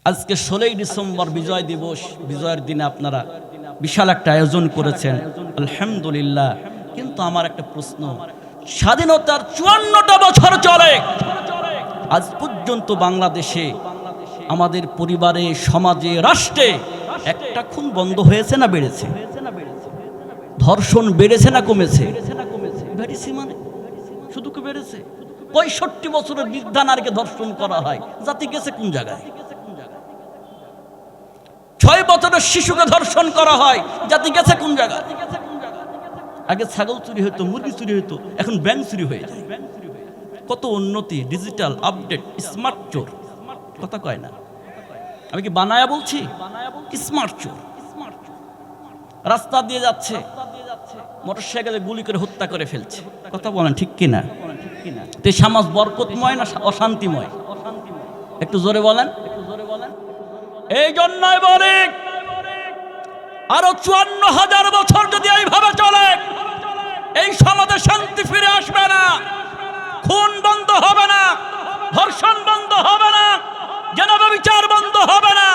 আজকে 16ই ডিসেম্বর বিজয় দিবস। বিজয়ের দিনে আপনারা বিশাল একটা আয়োজন করেছেন, আলহামদুলিল্লাহ। কিন্তু আমার একটা প্রশ্ন, স্বাধীনতার 54টা বছর চলে, আজ পর্যন্ত বাংলাদেশে আমাদের পরিবারে, সমাজে, রাষ্ট্রে একটা খুন বন্ধ হয়েছে না বেড়েছে? ধর্ষণ বেড়েছে না কমেছে? বেড়েছে, মানে শুধু কি বেড়েছে? 65 বছরের বৃদ্ধা নারীকে ধর্ষণ করা হয়, জাতি গেছে কোন জায়গায়? 6 বছরের শিশুকে ধর্ষণ করা হয়, জাতি গেছে কোন জায়গায়? আগে ছাগল চুরি হতো, মুরগি চুরি হতো, এখন ব্যাংক চুরি হয়ে যায়। কত উন্নতি, ডিজিটাল আপডেট, স্মার্ট চোর। কথা কয় না, আমি কি বানায়া বলছি? স্মার্ট চোর রাস্তা দিয়ে যাচ্ছে, মোটরসাইকেলে গুলি করে হত্যা করে ফেলছে। কথা বলেন ঠিক কিনা? তো সমাজ বরকতময় না অশান্তিময়? একটু জোরে বলেন। এই জন্যই বলি, আরো 54,000 বছর যদি এইভাবে চলে, এই সমাজে শান্তি ফিরে আসবে না, খুন বন্ধ হবে না, ধর্ষণ বন্ধ হবে না, জেনাবা বিচার বন্ধ হবে না।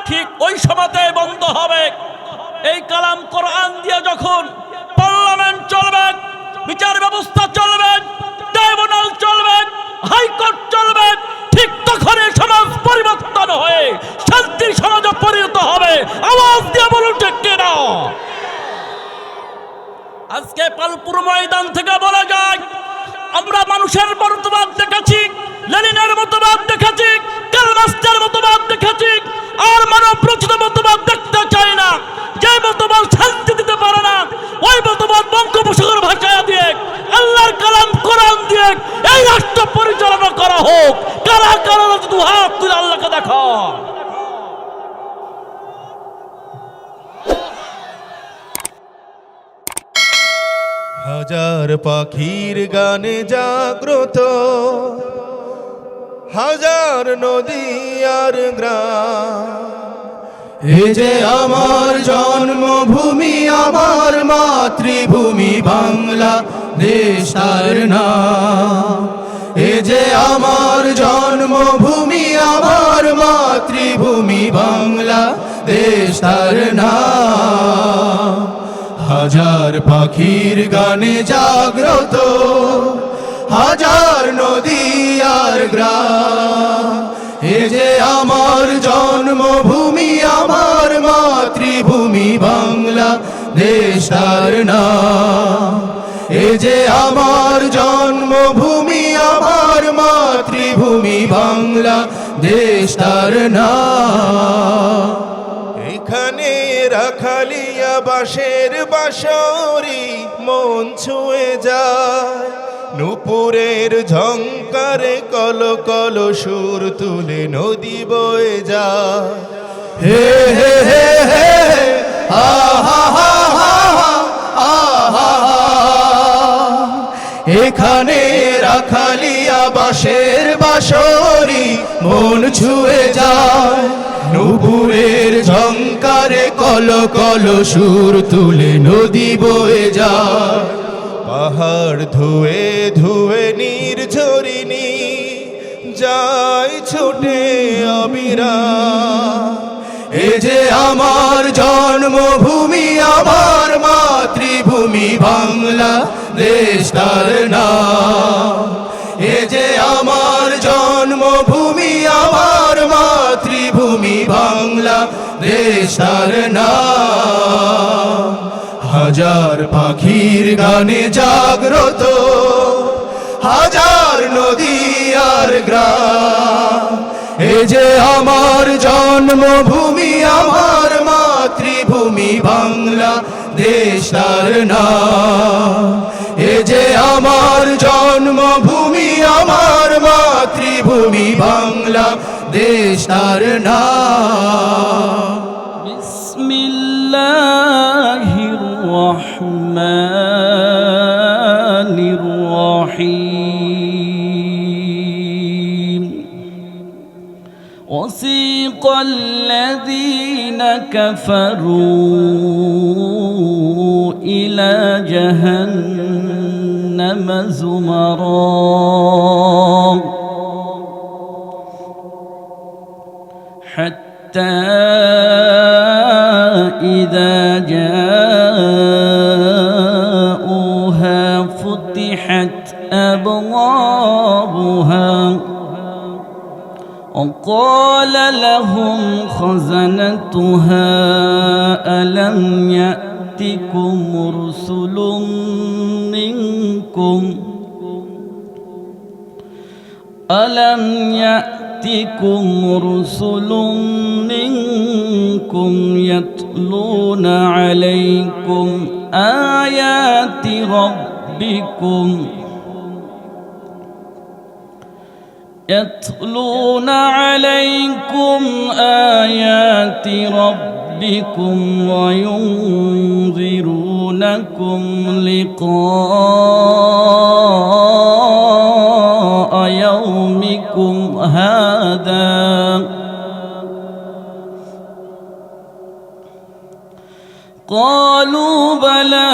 ঠিক ওই সমাজে বন্ধ হবে এই কালাম কোরআন দিয়ে যখন পার্লামেন্ট চলবে, বিচার ব্যবস্থা চলবে, ট্রাইব্যুনাল চলবে, হাইকোর্ট চলবে, ঠিক তখন সমাজ পরিবর্তন হয়ে শান্তির সমাজে পরিণত হবে। আওয়াজ দিয়ে বলুন ঠিক কিনা? আজকে পালপুর ময়দান থেকে বলা যায়, আমরা মানুষের মতবাদ দেখেছি, লেনিনের মতবাদ দেখেছি, কার্ল মার্ক্সের মতবাদ দেখেছি, আর মানব রচিত মতবাদ দেখতে চাই না। যে মতবাদ শান্তি দিতে পারে না, ওই মতবাদ বঙ্গোপসাগর ভাষায় দিয়ে, আল্লাহর কালাম কোরআন দিয়ে এই রাষ্ট্র পরিচালনা করা হোক। কারা কারা দু হাত তুলে আল্লাহকে দেখা। হাজার পাখির গানে জাগ্রত, হাজার নদী আর গ্রাম, এ যে আমার জন্মভূমি, আমার মাতৃভূমি বাংলা দেশ তার নাম। এ যে আমার জন্মভূমি, আমার মাতৃভূমি বাংলা দেশ তার নাম। হাজার পাখির গানে জাগ্রত, হাজার নদী আর গ্রাম, এ যে আমার জন্মভূমি, আমার মাতৃভূমি বাংলা দেশ তার নাম। এ যে আমার জন্মভূমি, আমার মাতৃভূমি বাংলা দেশ তার নাম। এখানে রাখালিয়া বাঁশের বাঁশরি মন ছুঁয়ে যায়, নূপুরের ঝংকারে কল কল সুর তুলে নদী বয়ে যায়। হে হে হে হে আহা হা হা আহা। এখানে রাখালিয়া বাঁশের বাঁশরি মন ছুঁয়ে যায়, নূপুরের ঝংকারে কল কল সুর তুলে নদী বয়ে যায়। পাহাড় ধুয়ে ধুয়ে নির্ঝরিণী যায় ছুটে অবিরাম। এ যে আমার জন্মভূমি, আমার মাতৃভূমি বাংলা দেশ তার নাম। এ যে আমার জন্মভূমি, আমার মাতৃভূমি বাংলা দেশ তার নাম। হাজার পাখির গানে জাগ্রত, হাজার নদী আর গ্রাম, এ যে আমার জন্মভূমি, আমার মাতৃভূমি বাংলা দেশ তার নাম। এ যে আমার জন্মভূমি, আমার মাতৃভূমি বাংলা দেশ তার নাম। বিসমিল্লাহির রহমানির রহিম। وسيق الذين كفروا إلى جهنم زمرا حتى إذا جاءوها فتحت أبوابها وقال لهم خزنتها ألم يأتكم رسل منكم يتلون عليكم آيات ربكم وينذرونكم لقاء يومكم هذا قالوا بلى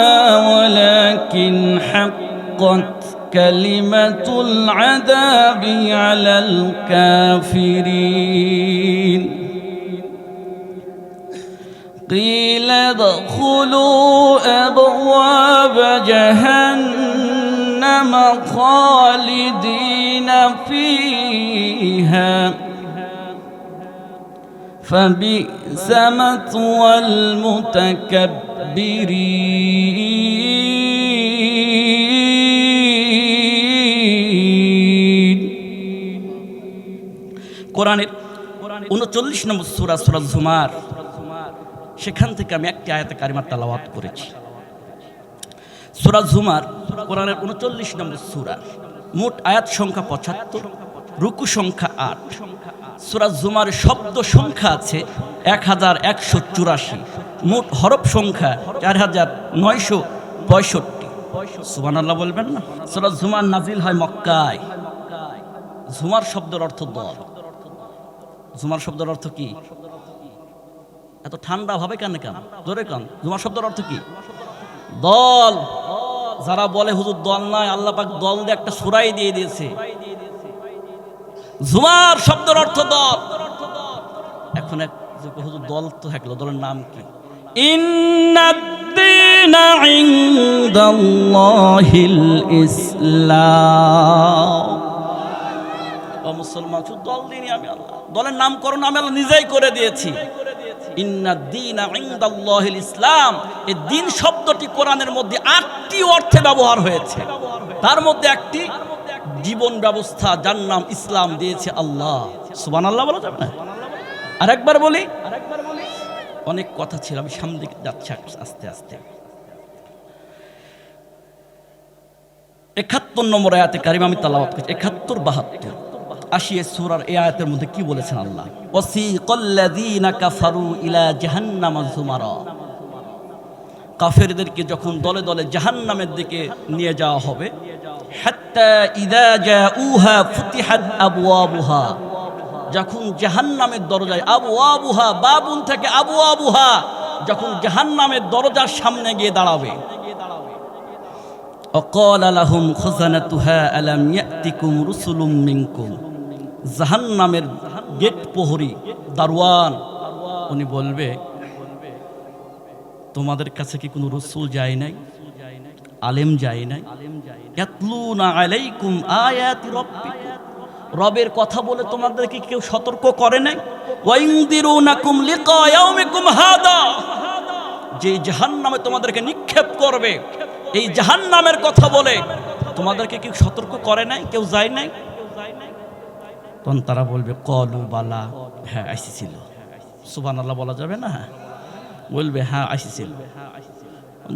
ولكن حقت كلمة العذاب على الكافرين قيل ادخلوا أبواب جهنم خالدين فيها فبئس مثوى المتكبرين কোরআনের 39 নম্বর সূরা সূরা জুমার সেখান থেকে আমি একটি আয়াতে কারিমা তেলাওয়াত করেছি। সূরা জুমার কোরআনের 39 নম্বর সূরা, মোট আয়াত সংখ্যা 75, রুকু সংখ্যা 8। সূরা জুমার শব্দ সংখ্যা আছে 1184, মোট হরফ সংখ্যা 4965। সুবহানাল্লাহ বলবেন না? সূরা জুমার নাজিল হয় মক্কায়। জুমার শব্দের অর্থ দল। জুমার শব্দের অর্থ কি? এত ঠান্ডা ভাবে কেন জোরে কান। জুমার শব্দের অর্থ কি? দল। যারা বলে হুজুর দল নাই, আল্লাহ পাক দল দিয়ে একটা সূরাই দিয়ে দিয়েছে। জুমার শব্দের অর্থ দল। এখন এক হুজুর দল তো থাকলো, দলের নাম কি? ইন্নাদ-দীনা ইনদাল্লাহিল ইসলাম। ও মুসলমান, শুধু দল দিনই আমি আল্লাহ, দলের নামকরণ আমি আল্লাহ নিজেই করে দিয়েছি। ইন্নাদ-দীনা ইনদাল্লাহিল ইসলাম। এই দিন শব্দটি কোরআনের মধ্যে 8টি অর্থে ব্যবহার হয়েছে। তার মধ্যে একটি জীবন ব্যবস্থা, যার নাম ইসলাম দিয়েছে আল্লাহ। সুবহানাল্লাহ বলা যাবে না? আরেকবার বলি, অনেক কথা ছিল, আমি সামনে দিকে যাচ্ছি আস্তে আস্তে। 71 নম্বর আয়াতে কারিমা আমি তেলাওয়াত করছি। 71, 72, 80 সূরার এই আয়াতের মধ্যে কি বলেছেন আল্লাহ? ওয়াসিকাল্লাযীনা কাফারু ইলা জাহান্নামা যুমারা। কাফেরদেরকে যখন দলে দলে জাহান্নামের দিকে নিয়ে যাওয়া হবে, হাত্তা ইযা জাউহা ফুতিহাত আবওয়াবুহা। যখন জাহান্নামের দরজায়, আবওয়াবুহা বাবুন থেকে আবওয়াবুহা, যখন জাহান্নামের দরজার সামনে গিয়ে দাঁড়াবে, ওয়াকালা লাহুম খাযানাতুহা আলাম ইয়াতিকুম রুসুলুম মিনকুম। জাহান্নামের গেট প্রহরী, দারওয়ান, উনি বলবে তোমাদের কাছে কি কোনো রসুল যায় নাই, আলেম যায় নাই? ইয়াতলুনা আলাইকুম আয়াতি রাব্বিকুম। রবের কথা বলে তোমাদেরকে কেউ সতর্ক করে নাই? ওয়াইনদিরুনাকুম লিকা ইয়াউমিকুম হাদা। যে জাহান্নামে তোমাদেরকে নিক্ষেপ করবে, এই জাহান্নামের কথা বলে তোমাদেরকে কেউ সতর্ক করে নাই, কেউ যায় নাই? তখন তারা বলবে কলু বালা, হ্যাঁ আসিছিল। সুবহানাল্লাহ বলা যাবে না? বলবে হ্যাঁ আসিছিল,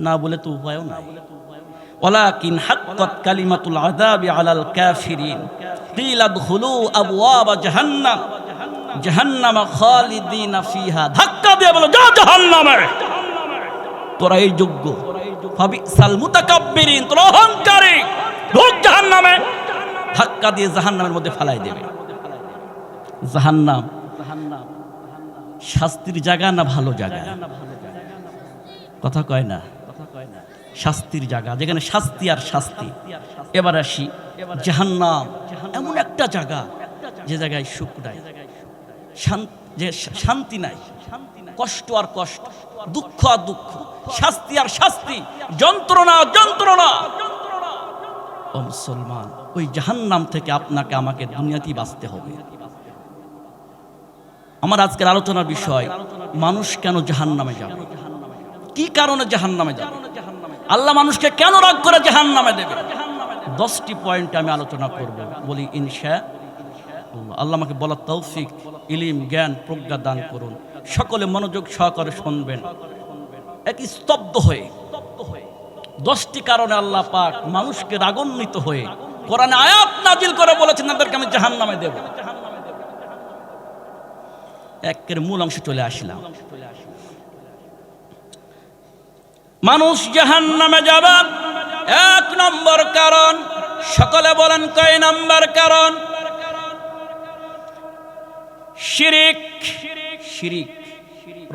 না বলে তো উপায়ও নাই। ওয়ালাকিন হাক্কাত কালিমাতুল আযাবি আলাল কাফিরিন কিলা দুখুলু আবওয়াব জাহান্নাম জাহান্নামা খালিদিনা ফিহা। ধাক্কা দিয়ে বলো যা জাহান্নামে, তোরা এই যোগ্য। ফাবিসাল মুতাকাব্বিরিন, তোরা অহংকারী, ঢোক জাহান্নামে। ধাক্কা দিয়ে জাহান্নামের মধ্যে ফেলাই দেবে। জাহান্নাম শাস্তির জায়গা না ভালো জায়গা? কথা কয় না? শাস্তির জায়গা, যেখানে শাস্তি আর শাস্তি। এবার আসি, জাহান্নাম এমন একটা জায়গা যে জায়গায় সুখ নাই, যে শান্তি নাই, কষ্ট আর কষ্ট, দুঃখ আর দুঃখ, শাস্তি আর শাস্তি, যন্ত্রণা যন্ত্রণা। ও মুসলমান, ওই জাহান্নাম থেকে আপনাকে আমাকে দুনিয়াতেই বাঁচতে হবে। আমার আজকের আলোচনার বিষয়, মানুষ কেন জাহান্নামে যাবে, কি কারণে জাহান্নামে যাবে, আল্লাহ মানুষকে কেন রাগ করে জাহান্নামে দেবে। 10টি পয়েন্টে আমি আলোচনা করব, বলি ইনশাআল্লাহ। আল্লাহ আমাকে বলার তৌফিক, ইলম, জ্ঞান, প্রজ্ঞা দান করুন। সকলে মনোযোগ সহকারে শুনবেন, এক স্তব্ধ হয়ে। 10টি কারণে আল্লাহ পাক মানুষকে রাগান্বিত হয়ে কোরআনে আয়াত নাজিল করে বলেছেন তাদেরকে আমি জাহান্নামে দেব। একের মূল অংশে চলে আসলাম। মানুষ জাহান্নামে যাবে 1 নম্বর কারণ। সকলে বলেন কয় নম্বর কারণ? শিরিক। শিরিক,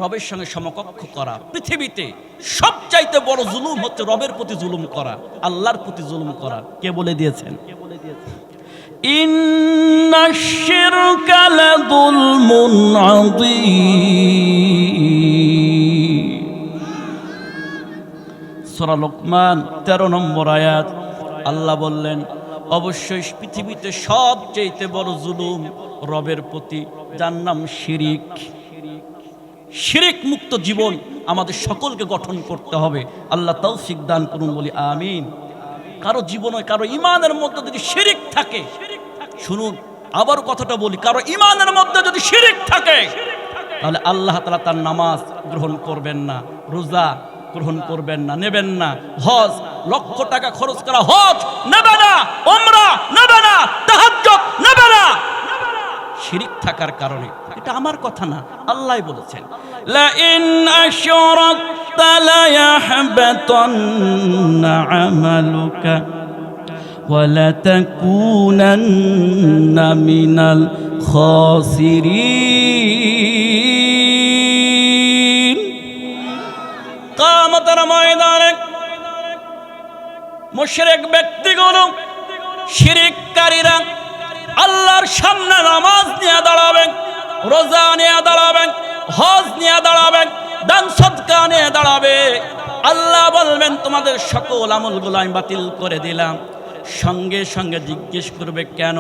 রবের সঙ্গে সমকক্ষ করা। পৃথিবীতে সবচাইতে বড় জুলুম হচ্ছে রবের প্রতি জুলুম করা, আল্লাহর প্রতি জুলুম করা। কে বলে দিয়েছেন? ইন্নাশ শিরকা লাযুলমুন আযীম। সূরা লোকমান 13 নম্বর আয়াত। আল্লাহ বললেন, অবশ্যই পৃথিবীতে সবচেয়ে বড় জুলুম রবের প্রতি, যার নাম শিরিক। শিরিক মুক্ত জীবন আমাদের সকলকে গঠন করতে হবে। আল্লাহ তৌফিক দান করুন, বলি আমিন। কারো জীবনে, কারো ইমানের মধ্যে যদি শিরিক থাকে, শুনুন আবার কথাটা বলি, কারো ইমানের মধ্যে যদি শিরিক থাকে, তাহলে আল্লাহ তাআলা তার নামাজ গ্রহণ করবেন না, রোজা গ্রহণ করবেন না, নেবেন না। হজ, লক্ষ টাকা খরচ করা হজ নেবে না, উমরা নেবে না, তাহাজ্জুদ নেবে না, শিরিক থাকার কারণে। এটা আমার কথা না, আল্লাহই বলেছেন, লা ইন আশরাকতা লা ইয়াহবাতান্না আমালুকা ওয়া লা তাকুনান্না মিনাল খাসিরিন। কিয়ামতের ময়দানে মুশরিক ব্যক্তিগুলো, শিরিককারীরা আল্লাহর সামনে নামাজ নিয়ে দাঁড়াবেন, রোজা নিয়ে দাঁড়াবেন, হজ নিয়ে দাঁড়াবেন, দান সদকা নিয়ে দাঁড়াবে। আল্লাহ বলবেন, তোমাদের সকল আমলগুলো আমি বাতিল করে দিলাম। সঙ্গে সঙ্গে জিজ্ঞেস করবে কেন?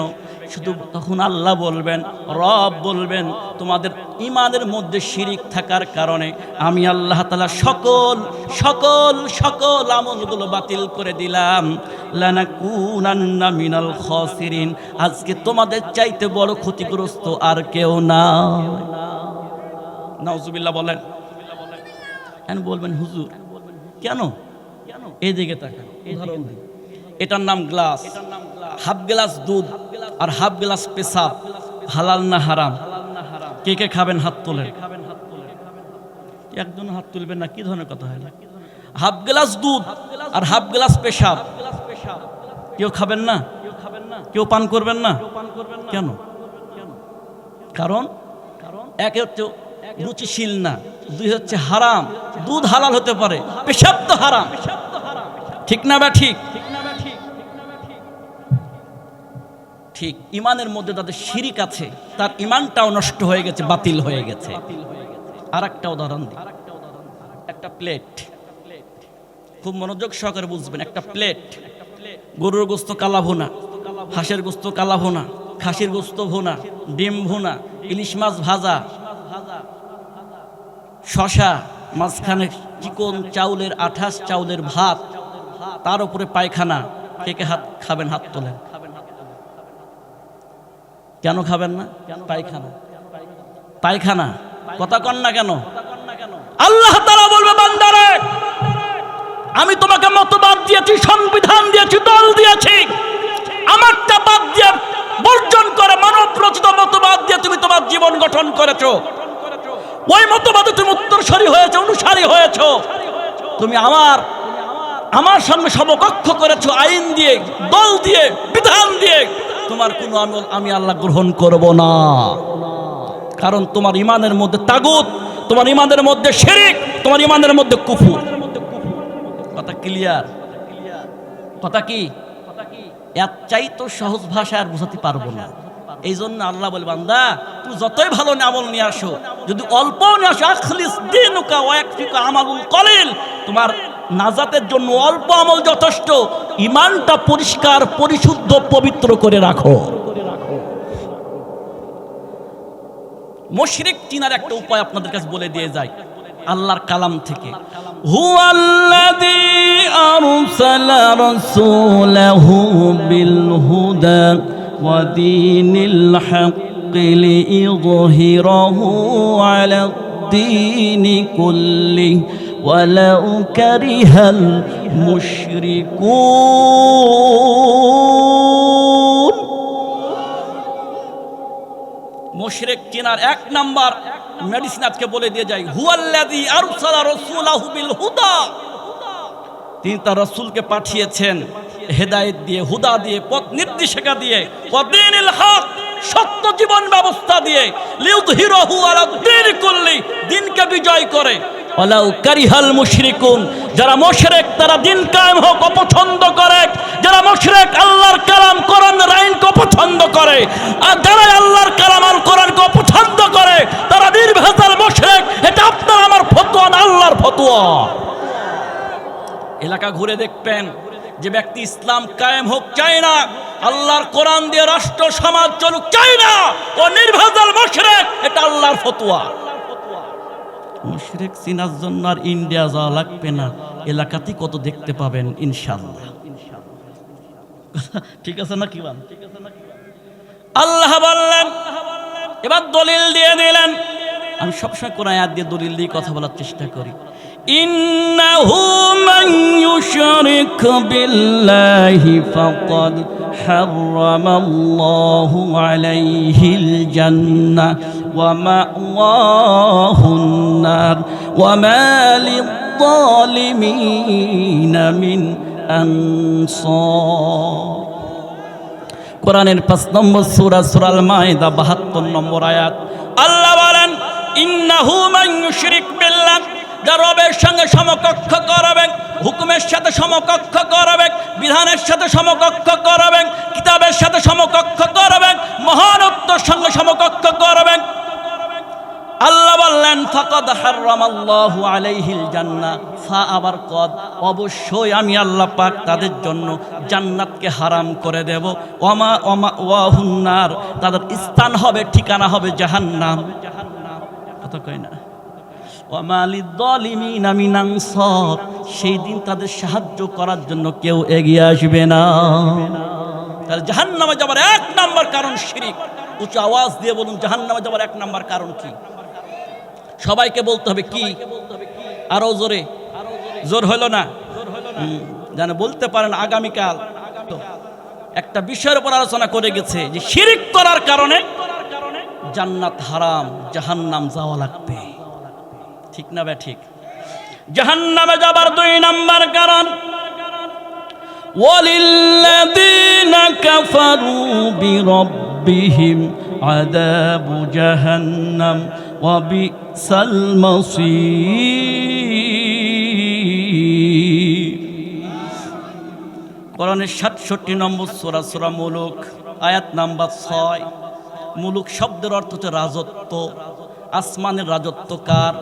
শুধু তখন আল্লাহ বলবেন, রব বলবেন, তোমাদের ইমানের মধ্যে শিরিক থাকার কারণে আমি আল্লাহ তাআলা সকল সকল সকল আমলগুলো বাতিল করে দিলাম। লানাকুনান্না মিনাল খাসিরিন। আজকে তোমাদের চাইতে বড় ক্ষতিগ্রস্ত আর কেউ না। নাউজুবিল্লাহ বলেন। কেন বলবেন হুজুর, কেন? এই দিকে তাকান, উদাহরণ দিই। এটার নাম গ্লাস। হাফ গ্লাস দুধ আর হাফ গ্লাস পেশাব, হালাল না হারাম? কে কে খাবেন হাত তোলেন। একজন হাত তুলবেন না, কি ধরনের কথা হয়? হাফ গ্লাস দুধ আর হাফ গ্লাস পেশাব কেউ খাবেন না, কেউ পান করবেন না। কেন? কারণ এক হচ্ছে রুচিশীল না, 2 হচ্ছে হারাম। দুধ হালাল হতে পারে, পেশাব তো হারাম। ঠিক না বা ঠিক? ঠিক। ইমানের মধ্যে যাদের শিরিক আছে, তার ইমানটাও নষ্ট হয়ে গেছে, বাতিল হয়ে গেছে। আর একটা উদাহরণ দিই। একটা প্লেট, খুব মনোযোগ সহকারে বুঝবেন। একটা প্লেট, গরুর গোস্ত কালা ভুনা, হাঁসের গোস্ত কালা ভুনা, খাসির গোস্ত ভুনা, ডিম ভুনা, ইলিশ মাছ ভাজা, শশা, মাঝখানে চিকন চাউলের, আঠাশ চাউলের ভাত, তার উপরে পায়খানা। কে কে হাত খাবেন? হাত তোলেন। কেন খাবেন না? পায়খানা, পায়খানা। কথা কন না কেন? আল্লাহ তাআলা বলবে, বান্দারে আমি তোমাকে মতবাদ দিয়েছি, সংবিধান দিয়েছি, দল দিয়েছি, আমারটা বাদ দিয়ে বর্জন করে মানব রচিত মতবাদ দিয়ে তুমি তোমার জীবন গঠন করেছো। ওই মতবাদে তুমি উত্তরসূরি হয়েছো, অনুসারী হয়েছো। তুমি আমার সঙ্গে সমকক্ষ করেছো, আইন দিয়ে, দল দিয়ে, বিধান দিয়ে। তোমার কোনো আমল আমি আল্লাহ গ্রহণ করব না। কারণ তোমার ইমানের মধ্যে তাগুত, তোমার ইমানের মধ্যে শিরিক, তোমার ইমানের মধ্যে কুফর। কথা ক্লিয়ার? কথা কি? এর চাইতে সহজ ভাষায় আর বোঝাতে পারবো না। এই জন্য আল্লাহ বলে, বান্দা তুমি যতই ভালো আমল নিয়ে আসো, যদি অল্প নিয়ে আসো, আখলিস দীনুকা ওয়া ইয়াকফিকা আমালুল কলিল, তোমার নাজাতের জন্য অল্প আমল যথেষ্ট। ঈমানটা পরিষ্কার, পরিশুদ্ধ, পবিত্র করে রাখো। মুশরিক চিনার একটা উপায় আপনাদের কাছে বলে দিয়ে যাই আল্লাহর কালাম থেকে। হুয়াল্লাযী আরসালা রাসূলাহু বিল হুদা ওয়া দীনিল হাক্কি লিইযহিরাহু আলাদ দীনি কুল্লিহি ওয়ালাউ কারিহাল মুশরিকুন। মুশরিক চিনার এক নাম্বার মেডিসিন আজকে বলে দিয়ে যাই, হুয়াল্লাযী আরসালা রাসূলাহু বিল হুদা, তিনি তার রাসূলকে পাঠিয়েছেন হেদায়েত দিয়ে, হুদা দিয়ে, পথ নির্দেশিকা দিয়ে, ওয়া দীনিল হক, সত্য জীবন ব্যবস্থা দিয়ে, লিইযহিরাহু আলা দীনি কুল্লি, দিনকে বিজয় করে। ওয়ালাউ কারিহাল মুশরিকুন, যারা মুশরিক তারা দিন কায়েম হোক অপছন্দ করে, যারা মুশরিক আল্লাহর কালাম কোরআনের আইনকে অপছন্দ করে, আর যারা আল্লাহর কালাম আল কোরআনকে অপছন্দ করে তারা নির্ভেজাল মুশরিক। এটা আপনার আমার ফতোয়া না, আল্লাহর ফতোয়া। এলাকা ঘুরে দেখবেন যে ব্যক্তি ইসলাম কায়েম হোক চায় না, আল্লাহর কোরআন দিয়ে রাষ্ট্র সমাজ চলুক চায় না, ও নির্ভেজাল মুশরিক। এটা আল্লাহর ফতোয়া। মুশরিক চিনার জন্য আর ইন্ডিয়া যাওয়া লাগবে না, এলাকাতেই কত দেখতে পাবেন ইনশাআল্লাহ। ঠিক আছে না কি বলেন? আল্লাহ বললেন, এবার দলিল দিয়ে দিলেন। আমি সবসময় কোরআন আয়াত দিয়ে দলিল দিয়ে কথা বলার চেষ্টা করি। ইন্নাহু মান ইউশরিক বিল্লাহি ফাকাদ হারামাল্লাহু আলাইহিল জান্নাহ ওয়া মাওয়াহুন নার ওয়া মা লিয-যালিমিনা মিন আনসার। কোরআনের 5 নম্বর সূরা সূরাল মায়েদা 72 নম্বর আয়াত। আল্লাহ বলেন, ইন্নাহু মান ইউশরিক বিল্লাহ, যারা রবের সঙ্গে সমকক্ষ করবেন, হুকুমের সাথে সমকক্ষ করবেন, বিধানের সাথে সমকক্ষ করবেন, কিতাবের সাথে সমকক্ষ করবেন, মহানত্বের সঙ্গে সমকক্ষ করবেন, আল্লাহ বললেন ফাকাদ হারামাল্লাহু আলাইহিল জান্নাহ, ফা আবার কদ, অবশ্যই আমি আল্লাহ পাক তাদের জন্য জান্নাতকে হারাম করে দেব, ওয়ামা ওয়াহুন নার, তাদের স্থান হবে, ঠিকানা হবে জাহান্নাম। কথা কই না? ওয়ামা লিয-যালিমিনা মিন আনসার, সেই দিন তাদের সাহায্য করার জন্য কেউ এগিয়ে আসবে না। তাহলে জাহান্নামে যাবার 1 নাম্বার কারণ শিরক। উচ্চ আওয়াজ দিয়ে বলুন, জাহান্নামে যাবার 1 নাম্বার কারণ কি? সবাইকে বলতে হবে কি? আরো জোরে, জোর হলো না? যেন বলতে পারেন। আগামীকাল একটা বিষয়ের উপর আলোচনা করে গেছে যে শিরক করার কারণে জান্নাত হারাম, জাহান্নাম যাওয়া লাগবে। ঠিক না বে ঠিক? জাহান্নামে যাবার 2 নাম্বার কারণ, ওয়ালিল্লাযীনা কাফারু বিরাব্বিহিম আযাবু জাহান্নাম ওয়া বিসাল মাসীর। কোরআনের 67 নম্বর সূরা সূরা মুলুক আয়াত নাম্বার 6। মুলুক শব্দের অর্থ হচ্ছে রাজত্ব। আসমানের রাজত্ব কার?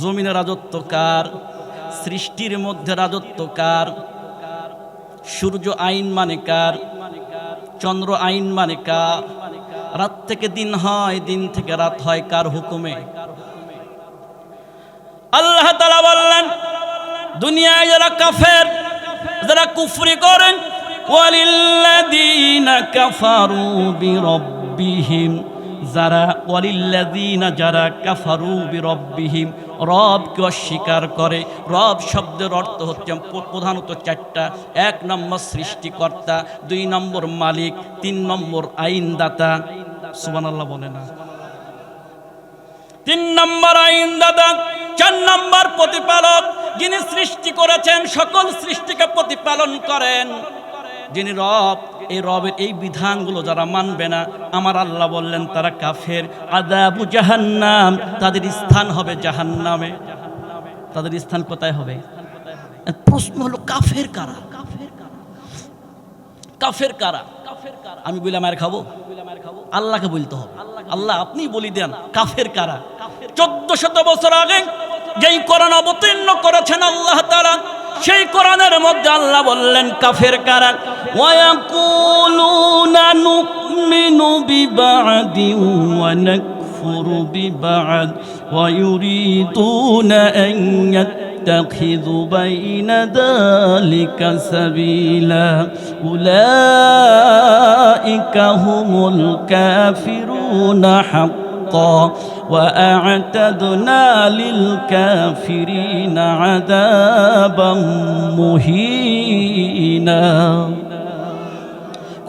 জমিনের রাজত্ব কার? সৃষ্টির মধ্যে রাজত্ব কার? সূর্য আইন মানে কার? চন্দ্র আইন মানে কার? রাত থেকে দিন হয়, দিন থেকে রাত হয় কার হুকুমে? আল্লাহ তাআলা বললেন, দুনিয়ায় যারা কাফের, যারা কুফরি করেন, ওয়ালিল্লাযীনা কাফারু বিরাব্বিহিম, যারা ওয়ালিল্লাযীনা, যারা কাফারু বিরাব্বিহিম, রবকে অস্বীকার করে। রব শব্দের অর্থ হচ্ছে প্রধানত 4টা। 1 নম্বর সৃষ্টিকর্তা, 2 নম্বর মালিক, 3 নম্বর আইনদাতা। সুবহানাল্লাহ বলে না? 3 নম্বর আইনদাতা, 4 নম্বর প্রতিপালক, যিনি সৃষ্টি করেছেন, সকল সৃষ্টিকে প্রতিপালন করেন, যিনি রব। এই রবের এই বিধানগুলো যারা মানবে না, আমার আল্লাহ বললেন তারা কাফের। আযাবু জাহান্নাম, তাদের স্থান হবে জাহান্নামে। তাদের স্থান কোথায় হবে? প্রশ্ন হলো কাফের কারা? কাফের কারা? আমি বললাম আর খাবো? আল্লাহকে বলতে হবে। আল্লাহ আপনি বলি দেন কাফের কারা। 1400 বছর আগে যেই কোরআন অবতীর্ণ করেছেন আল্লাহ তাআলা, সেই কোরআনের মধ্যে আল্লাহ বললেন কাফের কারা। ওয়ায়াকুলুনা নুমিনু বিবাদি ওয়া নাকফুরু বিবাদ ওয়া ইউরিদুনা আন يتخذوا بين ذلك سبيلا أولئك هم الكافرون حقا وأعتدنا للكافرين عذابا مهينا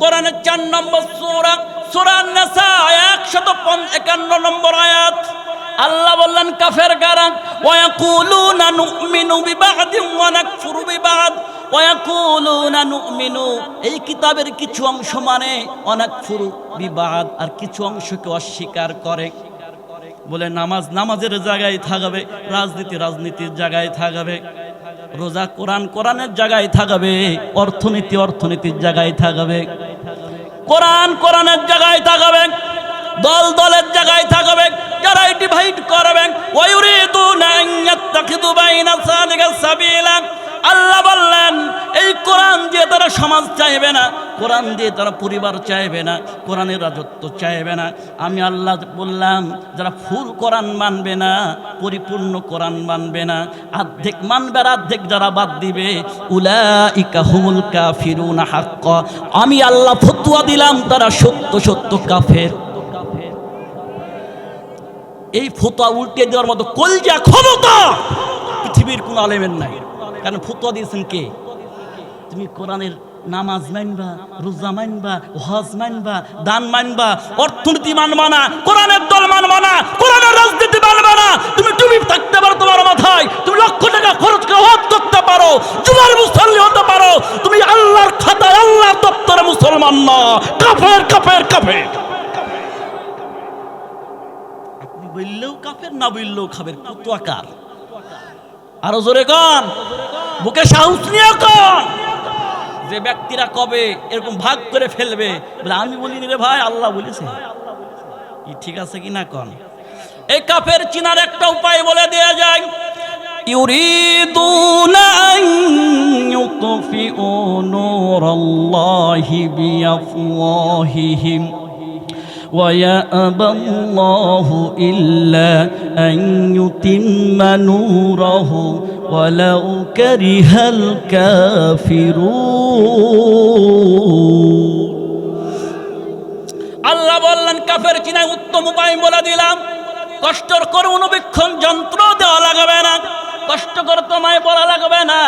قرآن 4 নম্বর সূরা সূরা আন-নাসা 151 নম্বর আয়াত আল্লাহ বললেন কাফের কারা। ওয়ায়াকুলুনা নুমিনু বিবাদি ওয়া নাকফুরু বিবাদ ওয়ায়াকুলুনা নুমিনু, এই কিতাবের কিছু অংশ মানে ওয়ানাকফুরু বিবাদ, আর কিছু অংশকে অস্বীকার করে। বলে নামাজ নামাজের জায়গায় থাকবে, রাজনীতি রাজনীতির জায়গায় থাকবে, রোজা কোরআন কোরআনের জায়গায় থাকবে, অর্থনীতি অর্থনীতির জায়গায় থাকবে, কোরআন কোরআনের জায়গায় থাকবে, দল দলের জায়গায় থাকবে। যারা ডিভাইড করবেন ওয়ায়ুরিদুনা আন ইয়াত্তাখিযু বাইনা যালিকা সাবিলা, আল্লাহ বললেন এই কোরআন দিয়ে তারা সমাজ চাইবে না, কোরআন দিয়ে তারা পরিবার চাইবে না, কোরআনের রাজত্ব চাইবে না। আমি আল্লাহ বললাম যারা ফুল কোরআন মানবে না, পরিপূর্ণ কোরআন মানবে না, অর্ধেক মানবে আর অর্ধেক যারা বাদ দিবে, উলাইকা হুমুল কাফিরুনা হাক্কা, আমি আল্লাহ ফতোয়া দিলাম তারা সত্য সত্য কাফের। এই ফতোয়া উল্টে দেওয়ার মতো কলজা ক্ষমতা পৃথিবীর কোন আলেমের নাই। কারণ ফতোয়া দিয়েছেন কে? তুমি কোরআনের নামাজ মানবা, রোজা মানবা, হজ মানবা, দান মানবা, অর্থনীতি মানবা না, কোরআনের দল মানবা না, কোরআনের রাজনীতি মানবা না। তুমি টুপি থাকতে পারো তোমার মাথায়, তুমি লক্ষ টাকা খরচ করে হজ করতে পারো, জুমার মুসল্লি হতে পারো, তুমি আল্লাহর খাতায় আল্লাহর দপ্তরে মুসলমান না, কাফের কাফের কাফের। বললেও কাফের, না বললেও কাফের। ফতোয়া কার? আরো জোরে গান, বুকে সাহস নিয়ে গান। যে ব্যক্তিরা কবে এরকম ভাগ করে ফেলবে, বলে আমি বলিনি রে ভাই, আল্লাহ বলেছে, কি ঠিক আছে কি না কন? এই কাফের চিনার একটা উপায় বলে দেয়া যায়। ইউরিদুনা আন ইউতফিউ নূরাল্লাহি বিআফওয়াহিহিম وَيَأْبَى اللَّهُ إِلَّا أَن يُتِمَّ نُورَهُ وَلَوْ كَرِهَ الْكَافِرُونَ। আল্লাহ বললেন কাফের চিনায় উত্তম উপায় বলে দিলাম। কষ্ট করে অনুবীক্ষণ যন্ত্র দেওয়া লাগবে না, কষ্ট করে তোমায় বলা লাগবে না।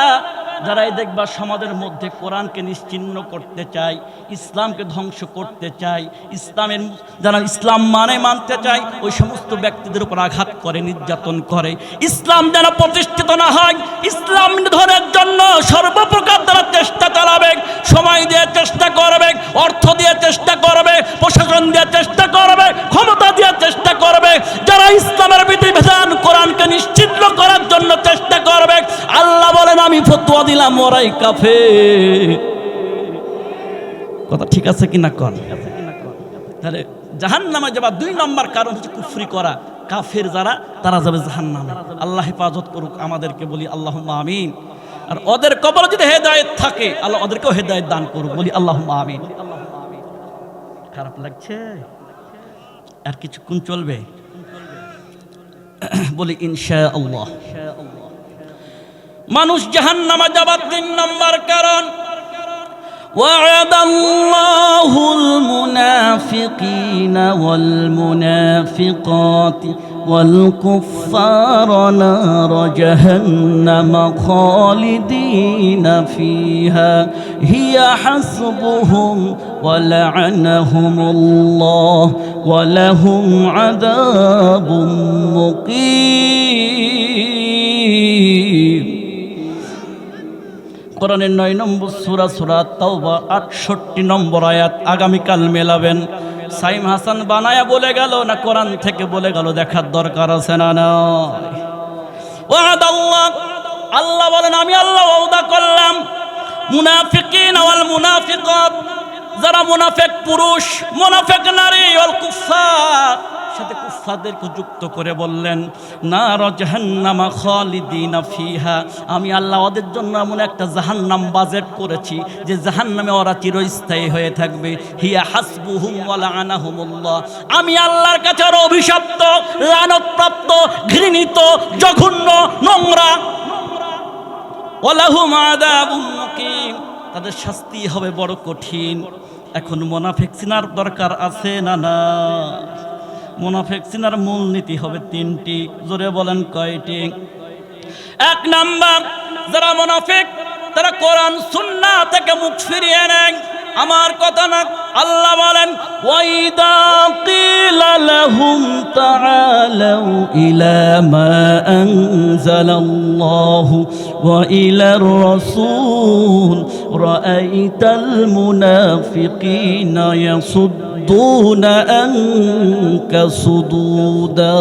যারাই দেখবা সমাজের মধ্যে কোরআনকে নিশ্চিহ্ন করতে চায়, ইসলামকে ধ্বংস করতে চায়, ইসলামের যারা ইসলাম মানতে চায়, ওই সমস্ত ব্যক্তিদের উপর আঘাত করে, নির্যাতন করে। ইসলাম যেন প্রতিষ্ঠিত না হয়, ইসলাম ধরার জন্য সর্বপ্রকার তারা চেষ্টা চালাবে, সময় দিয়ে চেষ্টা করবে, অর্থ দিয়ে চেষ্টা করবে, প্রশাসন দিয়ে চেষ্টা করবে, ক্ষমতা দিয়ে চেষ্টা করবে। যারা ইসলামের বিধিবিধান কোরআনকে নিশ্চিহ্ন করার জন্য চেষ্টা করবে, আল্লাহ বলেন আমি ফতোয়া দিলাম ওরাই কাফের। কথা ঠিক আছে কিনা কন? তাহলে জাহান্নামে যাবার 2 নম্বর কারণ হচ্ছে কুফরি করা। কাফের যারা তারা যাবে জাহান্নামে। আল্লাহ হেফাজত করুক আমাদেরকে, বলি আল্লাহুম্মা আমিন। আর ওদের কবরে যদি হেদায়েত থাকে, আল্লাহ ওদেরকেও হেদায়েত দান করুক, বলি আল্লাহুম্মা আমিন। খারাপ লাগছে? আর কিছুক্ষণ চলবে, বলি ইনশাআল্লাহ। মানুষ জাহান্নামে যাবার 3 নম্বর কারণ, وعد الله المنافقين والمنافقات والكفار نار جهنم خالدين فيها هي حسبهم ولعنهم الله ولهم عذاب مقيم। কোরআনের 9 নম্বর সূরা সূরা তাওবা 68 নম্বর আয়াত। আগামীকাল মেলাবেন। সাইম হাসান বানায়া বলে গেল না কোরআন থেকে বলে গেল, দেখার দরকার আছে না? না। ওয়াদাল্লাহ, আল্লাহ বলেন আমি আল্লাহ ওয়াদা করলাম মুনাফিকিন ওয়াল মুনাফিকাত, যারা মুনাফিক পুরুষ, মুনাফিক নারী, ওয়াল কুফার, সাথে কুফফারদেরকে যুক্ত করে বললেন নার জাহান্নামা খালিদিনা ফিহা, আমি আল্লাহ ওদের জন্য এমন একটা জাহান্নাম বাজেট করেছি যে জাহান্নামে ওরা চিরস্থায়ী হয়ে থাকবে। হিয়া হাসবুহুম ওয়া লাআনাহুমুল্লাহ, আমি আল্লাহর কাছে ওরা অভিশপ্ত, লানতপ্রাপ্ত, ঘৃণিত, জঘন্য, নোংরা। ওয়ালাহুম আযাবুম মুকিম, তাদের শাস্তি হবে বড় কঠিন। এখন মুনাফিক চিনার দরকার আছে না না? মুনাফিক চিনার মূলনীতি হবে তিনটি। জোরে বলেন কয়টি? এক নাম্বার, যারা মুনাফিক তারা কোরআন সুন্নাহ থেকে মুখ ফিরিয়ে নেয়। আমার কথা না, আল্লাহ বলেন ওয়াইদা কিলা লাহুম তাআলাউ ইলা মা আনজালাল্লাহু ওয়া ইলার রাসূল রাআইতাল মুনাফিকিনা ইয়াসুদ্দুনা আনকা সুদুদা।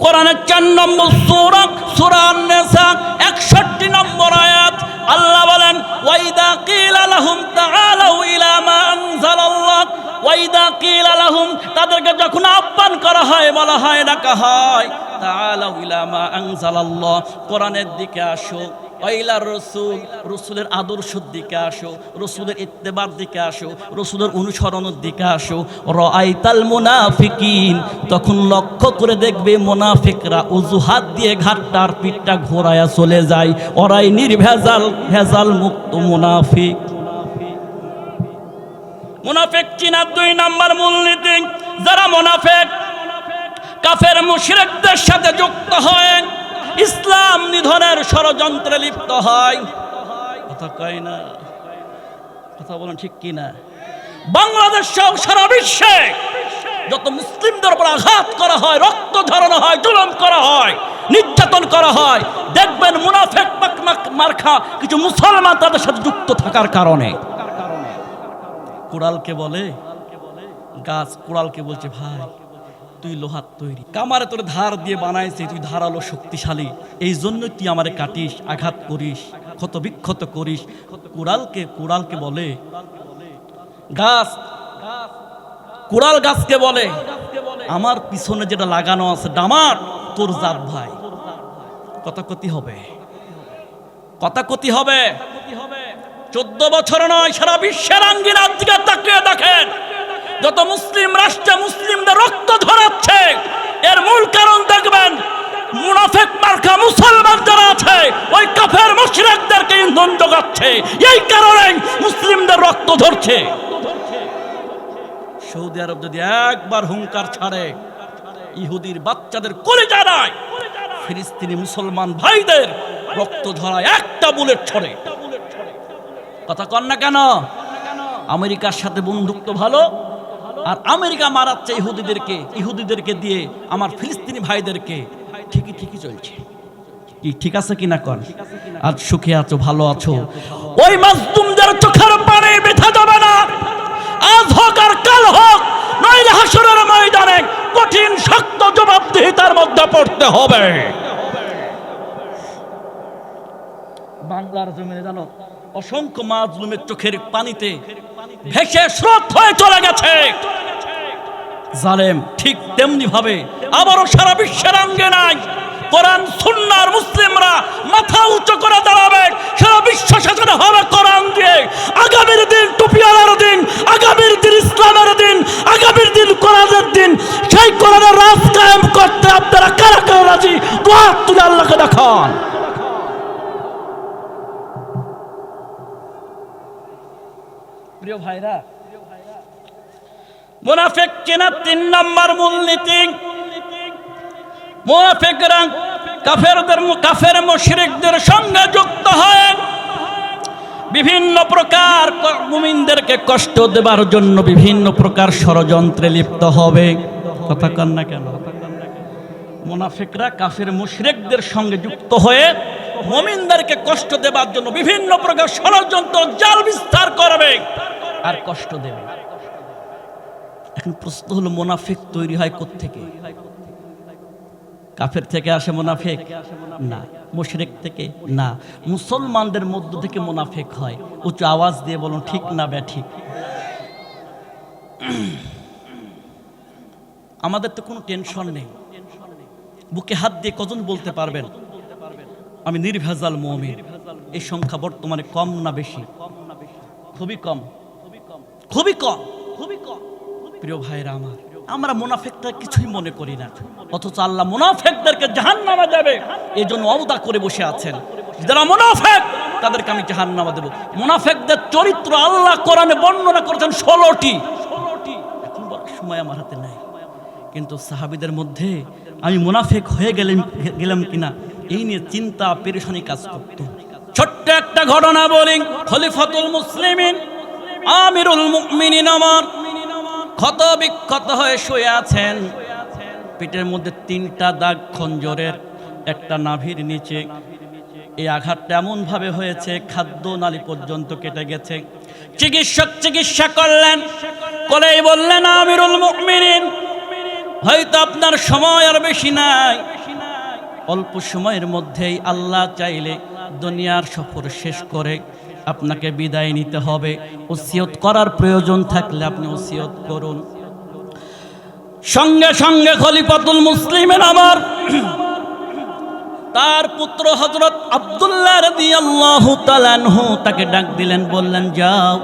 কোরআনের 4 নম্বর সূরা, সূরা আন-নিসা 61 নম্বর আয়াত, আল্লাহ বলেন ওয়াইদা কিলা লাহুম তাআলাউ ইলা মা আনজালাল্লাহ, ওয়াইদা কিলা লাহুম, তাদেরকে যখন আহ্বান করা হয়, বলা হয়, ডাকা হয়, তাআলাউ ইলা মা আনজালাল্লাহ, কোরআনের দিকে আসো, ওয়াইলা রাসূল, রাসূলের আদর্শের দিকে আসো, রাসূলের ইত্তেবার দিকে আসো, রাসূলের অনুসরণের দিকে আসো। রাআইতাল মুনাফিকিন, তখন লক্ষ্য করে দেখবে মুনাফিকরা অজুহাত দিয়ে ঘাটটার পিঠটা ঘোরায়া চলে যায়। ওরাই নির্ভেজাল, ভেজাল মুক্ত মুনাফিক। মুনাফিক চিনার 2 নাম্বার মূলনীতি, যারা মুনাফিক কাফের মুশরিকদের সাথে যুক্ত হয়, ইসলাম নিধনের ষড়যন্ত্রে লিপ্ত হয়। কথা কয় না? কথা বলেন ঠিক কি না? বাংলাদেশ সহ সারা বিশ্বে যত মুসলিমদের উপর আঘাত করা হয়, রক্ত ঝরানো হয়, জুলুম করা হয়, নির্যাতন করা হয়, দেখবেন মুনাফিক মার্কা কিছু মুসলমান তাদের সাথে যুক্ত থাকার কারণে। কুড়ালকে বলে গাছ, কুড়ালকে বলছে ভাই তুই লোহার তৈরি, কামারে তোর ধার দিয়ে বানাইছে, তুই ধারালো শক্তিশালী, এই জন্যই তুই আমারে কাটিস, আঘাত করিস, ক্ষত বিক্ষত করিস। কুড়ালকে বলে গাছ, কুড়াল গাছকে বলে আমার পিছনে যেটা লাগানো আছে ডামার, তোর জাত ভাই। কথাকতি হবে, কথাকতি হবে। 14 বছর নয়, সারা বিশ্বের আঙ্গিনার দিকে তাকিয়ে দেখেন, যত মুসলিম রাষ্ট্রে মুসলিমদের রক্ত ঝরাচ্ছে, এর মূল কারণ দেখবেন মুনাফিক মার্কা মুসলমান যারা আছে ওই কাফের মুশরিকদেরকে ইন্ধন যোগাচ্ছে। এই কারণে মুসলিমদের রক্ত ঝরছে। সৌদি আরব যদি একবার হুঙ্কার ছাড়ে, ইহুদির বাচ্চাদের কলিজা নাই, ফিলিস্তিনি মুসলমান ভাইদের রক্ত ঝরায় একটা বুলেট ছড়ে। কথা কন না কেন? আমেরিকার সাথে বন্ধুত্ব ভালো, আর আমেরিকা মারাচ্ছে ইহুদিদেরকে দিয়ে আমার ফিলিস্তিনি ভাইদেরকে। ঠিকই চলছে। কি ঠিক আছে কিনা কন? আজ সুখে আছো, ভালো আছো, ওই মাজলুমদের চোখের পানি বৃথা যাবে না। আজ হোক আর কাল হোক, নইলে হাসরের ময়দানে কঠিন শক্ত জবাবদিহিতার মধ্যে পড়তে হবে। বাংলার জমিনে জানো অসংখ্য মাজলুমের চোখের পানিতে ভেসে স্রোত হয়ে চলে গেছে জালেম। ঠিক তেমনি ভাবে আবারও সারা বিশ্বের আঙ্গিনায় কোরআন সুন্নাহর মুসলিমরা মাথা উঁচু করে দাঁড়াবে। সারা বিশ্ব শাসন হবে কোরআন দিয়ে। আগামীর দিন টুপিওয়ালার দিন, আগামীর দিন ইসলামের দিন, আগামীর দিন কোরআনের দিন। সেই কোরআনের রাজ কায়েম করতে আপনারা কারা কারা রাজি? দোয়া তুলে আল্লাহকে দেখান। প্রিয় ভাইরা, মুনাফিক চেনার 3 নম্বর মূলনীতি, মুনাফিকরা কাফের মুশরিকদের সঙ্গে যুক্ত হয় বিভিন্ন প্রকার মুমিনদেরকে কষ্ট দেবার জন্য বিভিন্ন প্রকার ষড়যন্ত্রে লিপ্ত হবে। কথা কন না কেন? মুনাফিকরা কাফের মুশরিকদের সঙ্গে যুক্ত হয়ে মুমিনদেরকে কষ্ট দেবার জন্য বিভিন্ন প্রকার ষড়যন্ত্র জাল বিস্তার করবে আর কষ্ট দেবে। এখন প্রশ্ন হলো মুনাফিক তৈরি হয় কোত্থেকে? কাফের থেকে আসে মুনাফিক না, মুশরিক থেকে না, মুসলমানদের মধ্য থেকে মুনাফিক হয়। উচ্চ আওয়াজ দিয়ে বলুন ঠিক না ব্যাঠিক? আমাদের তো কোনো টেনশন নেই। বুকে হাত দিয়ে কজন বলতে পারবেন আমি নির্ভেজাল মুমিন? এই সংখ্যা বর্তমানে কম না বেশি? খুবই কম, খুবই কম, খুবই কম। প্রিয় ভাইরা আমার, আমরা মুনাফিকটা কিছুই মনে করি না, অথচ আল্লাহ মুনাফিকদেরকে জাহান্নামে দেবে এই জন্য ওয়াদা করে বসে আছেন। যারা মুনাফিক তাদেরকে আমি জাহান্নামে দেব। মুনাফিকদের চরিত্র আল্লাহ কোরআনে বর্ণনা করেছেন 16টি। এখন বলার সময় আমার হাতে নাই, কিন্তু সাহাবীদের মধ্যে আমি মুনাফিক হয়ে গেলাম কিনা এই নিয়ে চিন্তা পেরেশানি কাজ করত। ছোট্ট একটা ঘটনা বলি। খলিফাতুল মুসলিমিন আমিরুল মুমিনিন আমার ক্ষত বিক্ষত হয়ে শুয়ে আছেন। পিঠের মধ্যে 3টা দাগ খঞ্জরের, একটা নাভির নিচে। এই আঘাতটা এমন ভাবে হয়েছে খাদ্য নালী পর্যন্ত কেটে গেছে। চিকিৎসক চিকিৎসা করলেন, করেই বললেন আমিরুল মুমিনিন হয়তো আপনার সময় আর বেশি নাই, অল্প সময়ের মধ্যেই আল্লাহ চাইলে দুনিয়ার সফর শেষ করে আপনাকে বিদায় নিতে হবে। ওসিয়ত করার প্রয়োজন থাকলে আপনি ওসিয়ত করুন। সঙ্গে সঙ্গে খলিফাতুল মুসলিমিন আমার তার পুত্র হযরত আব্দুল্লাহ রাদিয়াল্লাহু তাআলা আনহু তাকে ডাক দিলেন, বললেন যাও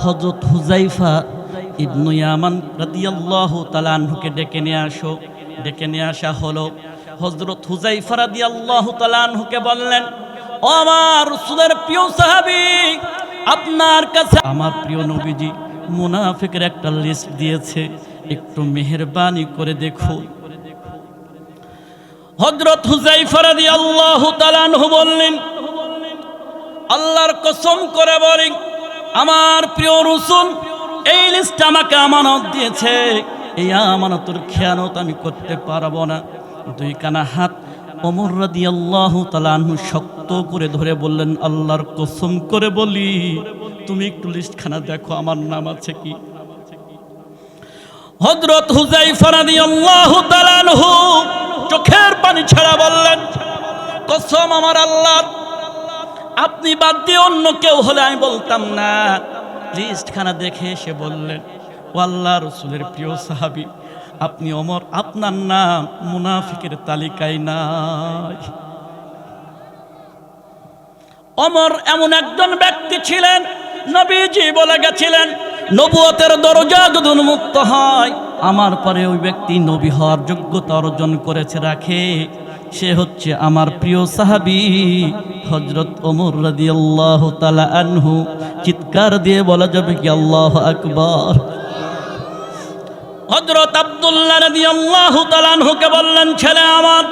হযরত হুযায়ফা ইবনে ইয়ামান রাদিয়াল্লাহু তাআলা আনহুকে ডেকে নিয়ে আসো। ডেকে নিয়ে আসা হলো। হযরত হুযায়ফা রাদিয়াল্লাহু তাআলা আনহুকে বললেন, ও আমার রাসূলের প্রিয় সাহাবী, আপনার কাছে আমার প্রিয় নবীজি মুনাফিকের একটা লিস্ট দিয়েছে, একটু মেহেরবানি করে দেখুন। হযরত হুযায়ফা রাদিয়াল্লাহু তাআলা আনহু বললেন, আল্লাহর কসম করে বলি আমার প্রিয় রাসূল এই লিস্ট আমাকে আমানত দিয়েছে, এই আমানতের খেয়ানত আমি করতে পারবো না। 2 কানা হাত ওমর রাদিয়াল্লাহু তাআলা আনহু শক্ত করে ধরে বললেন, আল্লাহর কসম করে বলি তুমি একটু লিস্টখানা দেখো আমার নাম আছে কি। হযরত হুযায়ফা রাদিয়াল্লাহু তাআলা আনহু চোখের পানি ছেড়ে বললেন, কসম আমার আল্লাহ, আপনি বাদ দিয়ে অন্য কেউ হলে আমি বলতাম না। লিস্টখানা দেখে এসে বললেন, ও আল্লাহ রাসূলের প্রিয় সাহাবী, আপনি ওমর, আপনার নাম মুনাফিকের তালিকায় নাই। ওমর এমন একজন ব্যক্তি ছিলেন, নবীজি বলে গেছিলেন নবুয়তের দরজা যদি উন্মুক্ত হয় আমার পরে ওই ব্যক্তি নবী হওয়ার যোগ্যতা অর্জন করেছে রাখে, সে হচ্ছে আমার প্রিয় সাহাবী হযরত ওমর রাদিয়াল্লাহু তাআলা আনহু। চিৎকার দিয়ে বলা যাবে কি আল্লাহু আকবার। হযরত আব্দুল্লাহ রাদিয়াল্লাহু তাআলা আনহুকে বললেন, ছেলে আমার,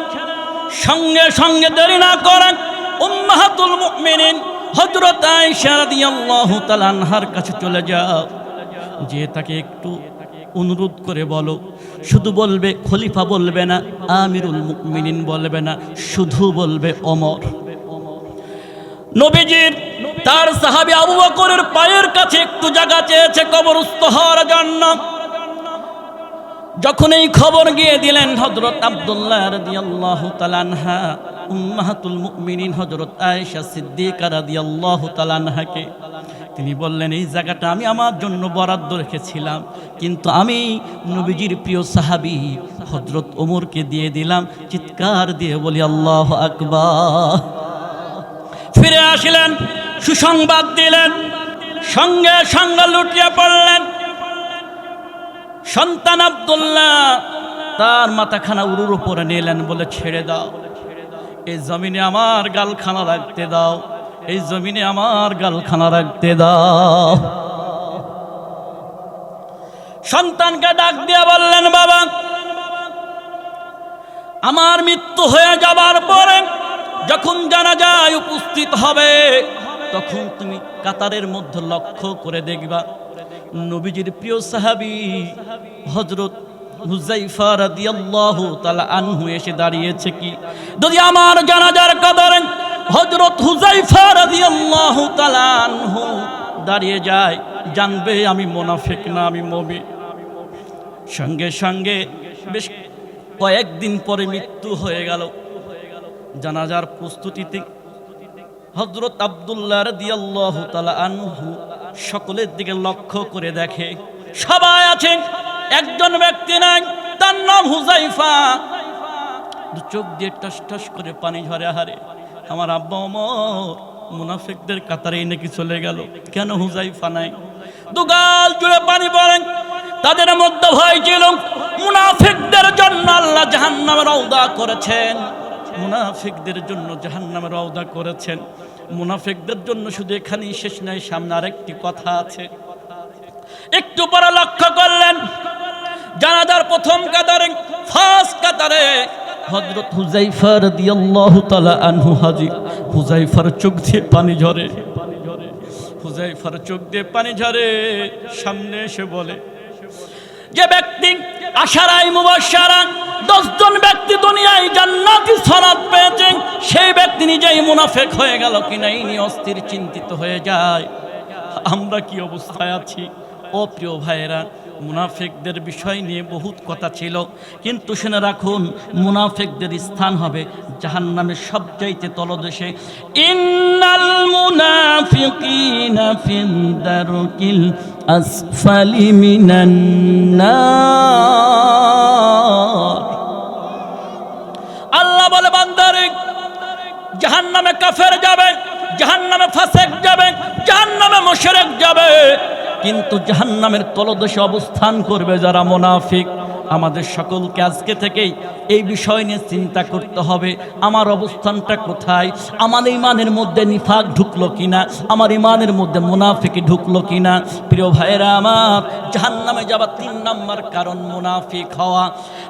সঙ্গে সঙ্গে দেরি না করেন উম্মাহাতুল মুমিনিন হযরত আয়েশা রাদিয়াল্লাহু তাআলা আনহার কাছে চলে যাও, যে তাকে একটু অনুরোধ করে বলো, শুধু বলবে খলিফা বলবে না, আমিরুল মুমিনিন বলবে না, শুধু বলবে ওমর। নবীজির তার সাহাবী আবু বকরের পায়ের কাছে একটু জায়গা চেয়েছে কবরস্থ হওয়ার জন্য। যখন এই খবর গিয়ে দিলেন হযরত আব্দুল্লাহ রাদিয়াল্লাহু তাআলা আনহা উম্মাহাতুল মুমিনিন হযরত আয়েশা সিদ্দিকা রাদিয়াল্লাহু তাআলা আনহাকে, তিনি বললেন, এই জায়গাটা আমি আমার জন্য বরাদ্দ রেখেছিলাম, কিন্তু আমি নবীজির প্রিয় সাহাবী হযরত ওমরকে দিয়ে দিলাম। চিৎকার দিয়ে বলি আল্লাহু আকবার। ফিরে আসলেন, সুসংবাদ দিলেন, সঙ্গে সঙ্গে লুটিয়ে পড়লেন। সন্তান আব্দুল্লাহ তার মাথাখানা উরুর উপরে নিলেন, বলে ছেড়ে দাও, এই জমিনে আমার গালখানা রাখতে দাও, এই জমিনে আমার গালখানা রাখতে দাও। সন্তানকে ডাক দিয়ে বললেন, বাবা, আমার মৃত্যু হয়ে যাবার পরে যখন জানাজায় উপস্থিত হবে তখন তুমি কাতারের মধ্যে লক্ষ্য করে দেখবা নবীজির প্রিয় সাহাবী হযরত হুযায়ফা রাদিয়াল্লাহু তাআলা আনহু এসে দাঁড়িয়েছে কি। যদি আমার জানাজার কাতারে হযরত হুযায়ফা রাদিয়াল্লাহু তাআলা আনহু দাঁড়িয়ে যায়, জানবে আমি মুনাফিক না, আমি মুমিন। সঙ্গে সঙ্গে বেশ কয়েকদিন পরে মৃত্যু হয়ে গেল। জানাজার প্রস্তুতিতে হযরত আব্দুল্লাহ রাদিয়াল্লাহু তাআলা আনহু সকলের দিকে লক্ষ্য করে দেখে সবাই আছেন, একজন ব্যক্তি নাই, তার নাম হুযায়ফা। চোখ দিয়ে টস টস করে পানি ঝরে, হারে আমার আব্বা ওমর মুনাফিকদের কাতারেই নাকি চলে গেল, কেন হুযায়ফা নাই? দুগাল জুড়ে পানি পড়েন। তাদের মধ্যে ভয় ছিল, মুনাফিকদের জন্য আল্লাহ জাহান্নামের রওদা করেছেন, মুনাফিকদের জন্য জাহান্নামের রওদা করেছেন। মুনাফিকদের জন্য শুধু এখানেই শেষ নাই, সামনে আরেকটি কথা আছে। একটু পরে লক্ষ্য করলেন জানাজার প্রথম কাতারে, ফার্স্ট কাতারে হযরত হুযায়ফা রাদিয়াল্লাহু তাআলা আনহু হাজির। হুযায়ফার চোখ দিয়ে পানি ঝরে, হুযায়ফার চোখ দিয়ে পানি ঝরে। সামনে এসে বলে, যে ব্যক্তি আশারাই মুবাশশারা 10 জন ব্যক্তি দুনিয়ায় জান্নাতি সনদ পেয়েছেন, সেই ব্যক্তি নিজেই মুনাফিক হয়ে গেল কিনা এই নিয়ে অস্থির চিন্তিত হয়ে যায়। আমরা কি অবস্থায় আছি? ও প্রিয় ভাইয়েরা, মুনাফিকদের বিষয় নিয়ে বহুত কথা ছিল, কিন্তু শুনে রাখুন মুনাফিকদের স্থান হবে জাহান্নামের সবচাইতে তলদেশে। ইন্নাল মুনাফিকিনা ফিদ দারকিল আসফালি মিনান নার। আল্লাহ বলে বান্দারে, জাহান্নামে কাফের যাবে, জাহান্নামে ফাসিক যাবে, জাহান্নামে মুশরিক যাবে, কিন্তু জাহান্নামের তলদেশে অবস্থান করবে যারা মুনাফিক। আমাদের সকলকে আজকে থেকেই এই বিষয় নিয়ে চিন্তা করতে হবে, আমার অবস্থানটা কোথায়, আমার ইমানের মধ্যে নিফাক ঢুকলো কিনা, আমার ইমানের মধ্যে মুনাফিকি ঢুকলো কিনা। প্রিয় ভাইয়েরা আমার, জাহান্নামে যাবার 3 নম্বর কারণ মুনাফিক হওয়া।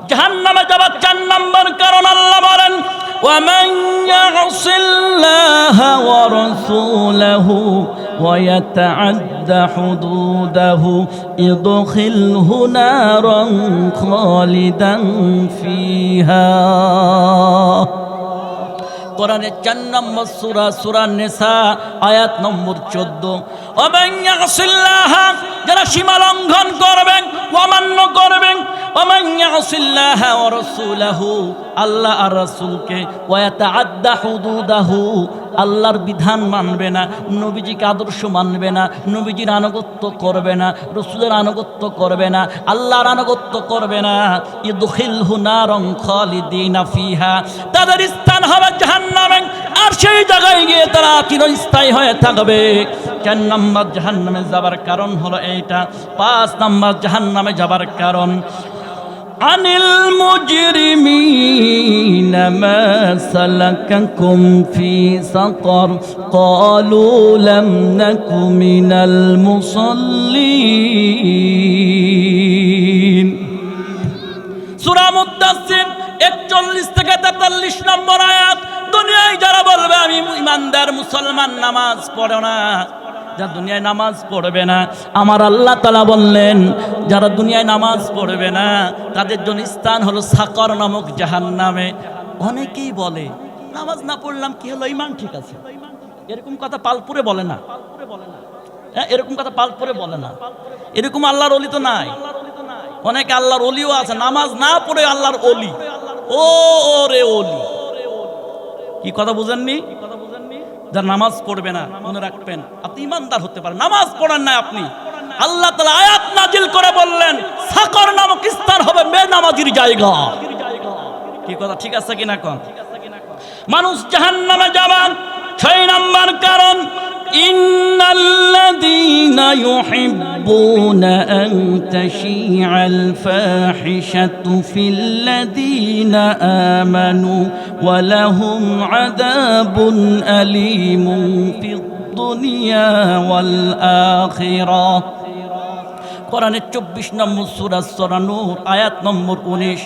জাহান্নামে যাবার 4 নম্বর কারণ আল্লাহ বলেন, ومن يعص الله ورسوله ويتعد حدوده يدخله نارا خالدا فيها। কোরআনের 4 নম্বর সূরা, সূরা নিসা, আয়াত নম্বর 14। ومن يعص الله, যারা সীমা লঙ্ঘন করবেন, অমান্য করবেন, ومن يعص الله ورسوله, আল্লাহ আর রাসূলকে, ওয়াতাআদ্দা হুদুদাহু, আল্লাহর বিধান মানবে না, নবীজিকে আদর্শ মানবে না, নবীজির আনুগত্য করবে না, রাসূলের আনুগত্য করবে না, আল্লাহর আনুগত্য করবে না, ইদখিলহু নারান খালিদিনা ফিহা, তাদের স্থান হবে জাহান্নামে, আর সেই জায়গায় গিয়ে তারা চিরস্থায়ী হয়ে থাকবে। 4 নম্বর জাহান্নামে যাবার কারণ হলো এইটা। 5 নম্বর জাহান্নামে যাবার কারণ, আনিল মুজরিমিনা মা সালাকাকুম ফি সাকার ক্বালু লাম নাকু মিনাল মুসাল্লিন। সূরা মুদ্দাসসির 41 থেকে 43 নম্বর আয়াত। দুনিয়ায় যারা বলবে আমি ইমানদার মুসলমান, নামাজ পড়ে না, যারা দুনিয়ায় নামাজ পড়বে না, আমার আল্লাহ তাআলা বললেন যারা দুনিয়ায় নামাজ পড়বে না তাদের জন্য স্থান হলো সাকর নামক জাহান্নামে। অনেকেই বলে নামাজ না পড়লাম কি হলো, ঈমান ঠিক আছে, এরকম কথা পালপুরে বলে না, এরকম কথা পালপুরে বলে না, এরকম আল্লাহর ওলি তো নাই। অনেক আল্লাহর ওলিও আছে নামাজ না পড়ে আল্লাহর ওলি। ও রে ওলি, কি কথা বুঝেননি? যারা নামাজ পড়বে না, মনে রাখবেন আপনি ইমানদার হতে পারেন, নামাজ পড়েন না আপনি, আল্লাহ তাআলা আয়াত নাজিল করে বললেন সাকর নামক স্থান হবে বেনামাজির জায়গা। কি কথা ঠিক আছে কিনা কোন? মানুষ জাহান্নামে যাবেন। 6 নম্বর কারণ, ইন্নাল্লাযীনা ইউহিব্বুনা আন তাশিআল ফাহিশাতু ফিল্লাযীনা আমানু ওয়া লাহুম আযাবুন আলীমুন ফিদ দুনিয়া ওয়াল আখিরাহ। কোরআনের 24 নম্বর সূরা সূরা নূর, আয়াত নম্বর 19।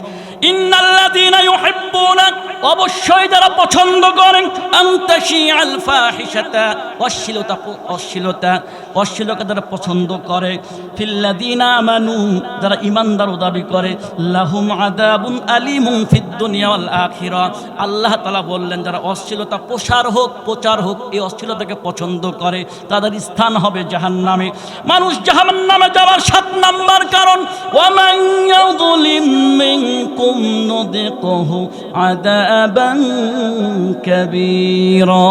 ইন্নাল্লাযীনা ইউহিব্বুনা, অবশ্যই যারা পছন্দ করেন, আন তাশিআল ফাহিশাতা, অশ্লীলতা যারা পছন্দ করে, ফিল্লাযীনা আমানু, যারা ঈমানদার দাবি করে, লাহুম আযাবুন আলীমুন ফিদ দুনিয়া ওয়াল আখিরাহ। আল্লাহ তাআলা বললেন যারা অশ্লীলতা প্রচার হোক এই অশ্লীলতাকে পছন্দ করে তাদের স্থান হবে জাহান্নামে। মানুষ জাহান্নামে যাওয়ার 7 নম্বর কারণ, ওয়া মান ইয়াযলিম মিনকুম نذقه عذابا كبيرا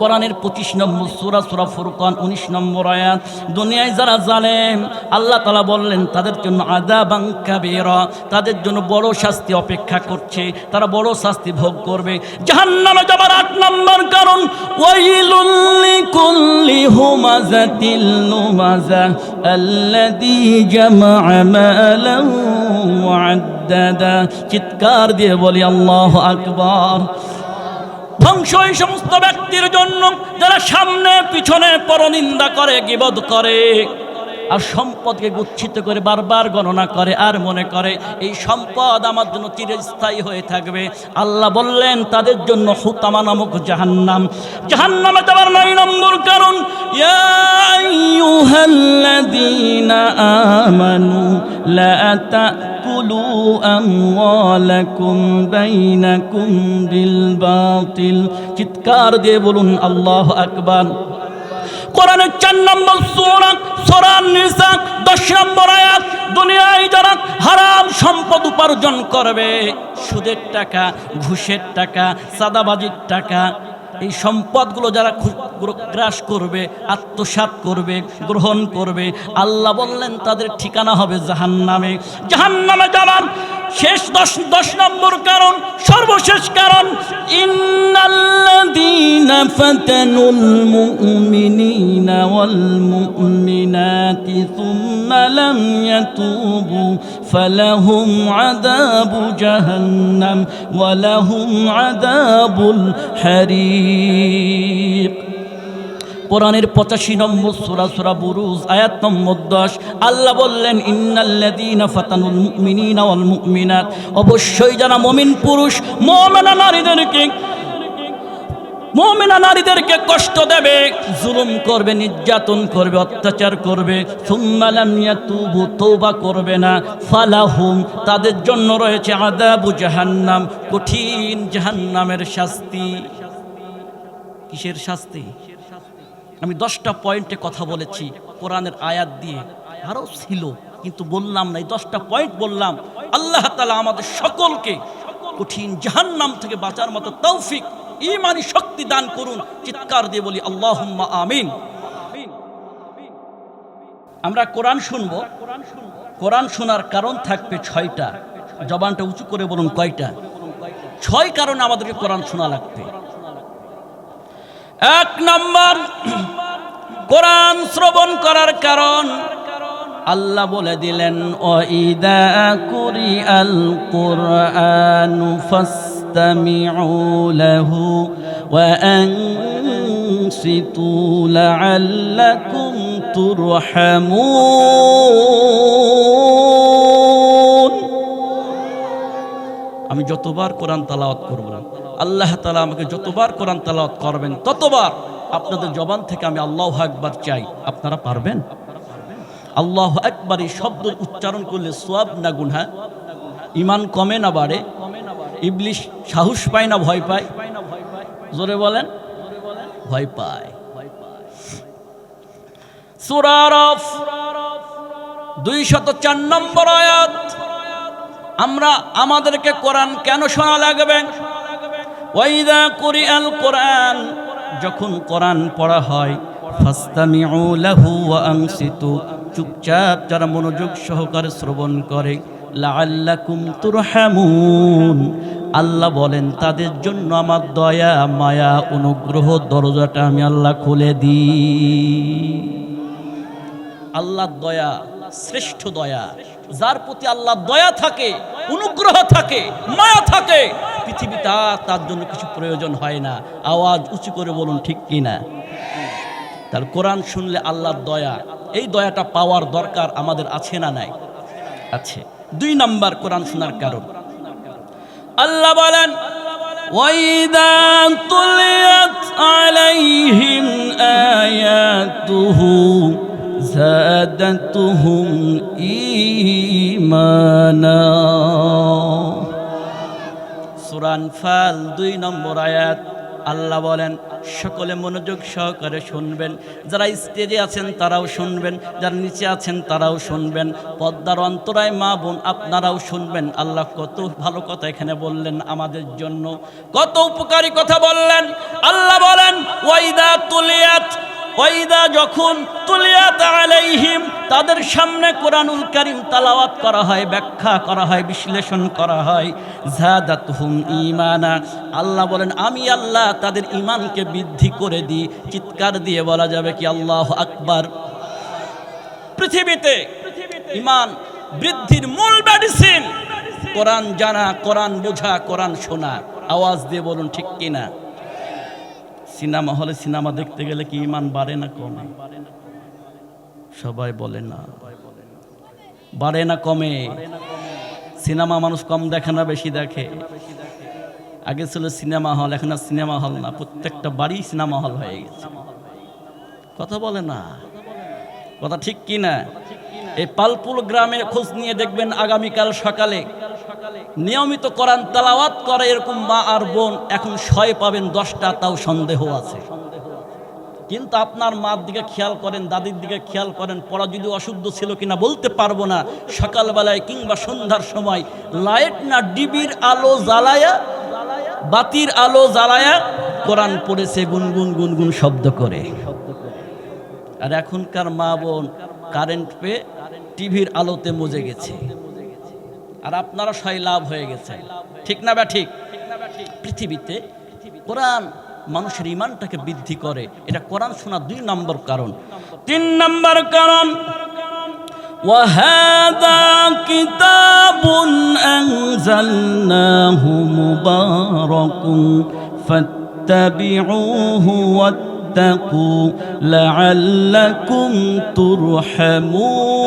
কোরআনের 25 নম্বর সূরা সূরা ফুরকান 19 নম্বর আয়াত। দুনিয়ায় যারা জালেম আল্লাহ তাআলা বললেন তাদের জন্য আযাবান কাবীরা, তাদের জন্য বড় শাস্তি অপেক্ষা করছে, তারা বড় শাস্তি ভোগ করবে। জাহান্নামে যাবার 8 নম্বর কারণ ওয়াইলুল লিকুল্লি হুমাযাতিল লুমাযা আল্লাযী জামা'a মালান ওয়া আদ্দাদা। চিৎকার দিয়ে বলি আল্লাহু আকবার। ধ্বংস এই সমস্ত ব্যক্তির জন্য যারা সামনে পিছনে পরনিন্দা করে, গীবত করে, আর সম্পদকে গুচ্ছিত করে বারবার গণনা করে, আর মনে করে এই সম্পদ আমার জন্য চিরস্থায়ী হয়ে থাকবে। আল্লাহ বললেন তাদের জন্য হুতামা নামক জাহান্নাম। জাহান্নামে যাওয়ার 9 নম্বর কারণ ইয়া আইয়ুহাল্লাযীনা আমানু লা তাকুলু আমওয়ালাকুম বাইনাকুম বিল বাতিল। চিৎকার দিয়ে বলুন আল্লাহু আকবার। কোরআনের 4 নম্বর সূরা সূরা নিসা 10 নম্বর আয়াত। দুনিয়ায় যারা হারাম সম্পদ উপার্জন করবে, সুদের টাকা, ঘুষের টাকা, চাঁদাবাজির টাকা, এই সম্পদগুলো যারা গ্রাস করবে, আত্মসাৎ করবে, গ্রহণ করবে, আল্লাহ বললেন তাদের ঠিকানা হবে জাহান্নামে। জাহান্নামে যাবার শেষ 10 নম্বর কারণ, সর্বশেষ কারণ ইন্নাল্লাযীনা ফাতানুল মুমিনিনা ওয়াল মুমিনাতি সুম্মা লাম ইয়াতুবু ফালাহুম আযাবু জাহান্নাম ওয়া লাহুম আযাবুল হারিক। কোরআনের 85 নম্বর সূরা সূরা বুরুজ আয়াত নম্বর 10। আল্লাহ বললেন ইন্নাল্লাযীনা ফাতানুল মুমিনিনা ওয়াল মুমিনাত, অবশ্যই যারা মুমিন পুরুষ মুমিনা নারীদেরকে কষ্ট দেবে, জুলুম করবে, নির্যাতন করবে, অত্যাচার করবে, সুম্মা লাম ইয়াতুবু, তওবা করবে না, ফালাহুম, তাদের জন্য রয়েছে আযাবু জাহান্নাম, কঠিন জাহান্নামের শাস্তি। কিসের শাস্তি? আমি 10টা পয়েন্টে কথা বলেছি কোরআনের আয়াত দিয়ে, আরও ছিল কিন্তু বললাম না। এই 10টা পয়েন্ট বললাম। আল্লাহ তাআলা আমাদের সকলকে কঠিন জাহান্নাম থেকে বাঁচার মতো তৌফিক, ঈমানি শক্তি দান করুন। চিৎকার দিয়ে বলি আল্লাহুম্মা আমিন। আমরা কোরআন শুনবো। কোরআন শোনার কারণ থাকবে 6টা। জবানটা উঁচু করে বলুন কয়টা? 6 কারণে আমাদেরকে কোরআন শোনা লাগবে। 1 নম্বর, কোরআন শ্রবণ করার কারণ আল্লাহ বলে দিলেন ওয়াইদা কুরিআল কুরআনু ফাসতামিউ লাহু ওয়া আনসিতু লাআল্লাকুম তুরহামুন। আমি যতবার কোরআন তেলাওয়াত করব, আল্লাহ তাআলা আমাকে যতবার কোরআন তেলাওয়াত করবেন ততবার আপনাদের জবান থেকে আমি আল্লাহু আকবার চাই। আপনারা পারবেন? আল্লাহু আকবার এই শব্দ উচ্চারণ করলে সওয়াব না গুনাহ? ঈমান কমে না বাড়ে? ইবলিশ সাহস পায় না ভয় পায়? জোরে বলেন। ভয় পায়। সূরা আরাফ 204 নম্বর আয়াত। আমাদেরকে কোরআন কেন শোনা লাগবে? ওয়াইদা কুরিআল কোরআন, যখন কোরআন পড়া হয়, ফাসতামিউ লাহু ওয়া আনসিতু, চুপচাপ যারা মনোযোগ সহকারে শ্রবণ করে, লাআল্লাকুম তুরহামুন, আল্লাহ বলেন তাদের জন্য আমার দয়া, মায়া, অনুগ্রহ দরজাটা আমি আল্লাহ খুলে দিই। আল্লাহর দয়া শ্রেষ্ঠ দয়া। যার প্রতি আল্লাহর দয়া থাকে, অনুগ্রহ থাকে, মায়া থাকে, পৃথিবীতে তার জন্য কিছু প্রয়োজন হয় না। আওয়াজ উঁচু করে বলুন ঠিক কিনা? তার কোরআন শুনলে আল্লাহর দয়া, এই দয়াটা পাওয়ার দরকার আমাদের আছে না নাই? আছে। 2 নাম্বার কোরআন শোনার কারণ আল্লাহ বলেন ওয়াইদা তুলিয়াত আলাইহিম আয়াতুহু যাদাতুহুম ঈমানা। সূরা আনফাল 2 নম্বর আয়াত। আল্লাহ বলেন সকলে মনোযোগ সহকারে শুনবেন, যারা স্টেজে আছেন তারাও শুনবেন, যারা নিচে আছেন তারাও শুনবেন, পর্দার অন্তরায় মা বোন আপনারাও শুনবেন। আল্লাহ কত ভালো কথা এখানে বললেন আমাদের জন্য, কত উপকারী কথা বললেন। আল্লাহ বলেন ওয়াইদা যখন তুলিয়াত আলাইহিম তাদের সামনে কোরআনুল কারীম তেলাওয়াত করা হয়, ব্যাখ্যা করা হয়, বিশ্লেষণ করা হয়, যাদাতহুম ঈমানা, আল্লাহ বলেন আমি আল্লাহ তাদের ঈমানকে বৃদ্ধি করে দিই। চিৎকার দিয়ে বলা যাবে কি আল্লাহু আকবার। পৃথিবীতে ঈমান বৃদ্ধির মূল মেডিসিন কোরআন জানা, কোরআন বোঝা, কোরআন শোনা। আওয়াজ দিয়ে বলুন ঠিক কিনা? সিনেমা হলে সিনেমা দেখতে গেলে কি ঈমান বাড়ে না কমে? সবাই বলে না, বাড়ে না কমে? সিনেমা মানুষ কম দেখে না বেশি দেখে? আগে ছিল সিনেমা হল, এখন আর সিনেমা হল না, প্রত্যেকটা বাড়ি সিনেমা হল হয়ে গেছে। কথা বলে না, কথা ঠিক কি না? এই পালপুল গ্রামে খোঁজ নিয়ে দেখবেন আগামীকাল সকালে নিয়মিত কোরআন তেলাওয়াত করে এরকম মা আর বোন এখন 6 পাবেন 10টা, তাও সন্দেহ আছে। কিন্তু আপনার মার দিকে খেয়াল করেন, দাদির দিকে খেয়াল করেন, পড়া যদি অশুদ্ধ ছিল কিনা বলতে পারবো না, সকালবেলায় কিংবা সন্ধ্যার সময় লাইট না ডিবির আলো জ্বালায়া, বাতির আলো জ্বালায়া কোরআন পড়েছে গুনগুন গুনগুন শব্দ করে। আর এখনকার মা বোন কারেন্ট পেয়ে টিভির আলোতে মজে গেছে, আর আপনারা সবাই লাভ হয়ে গেছে। ঠিক না বা ঠিক? পৃথিবীতে কোরআন মানুষের ঈমানটাকে বৃদ্ধি করে, এটা কোরআন শোনা 2 নম্বর কারণ। 3 নম্বর কারণ ওয়াহাদা কিতাবুন আনজালনাহু মুবারাকুন ফাত্তাবিউহু ওয়াত্তাকু লাআল্লাকুম তুরহামুন।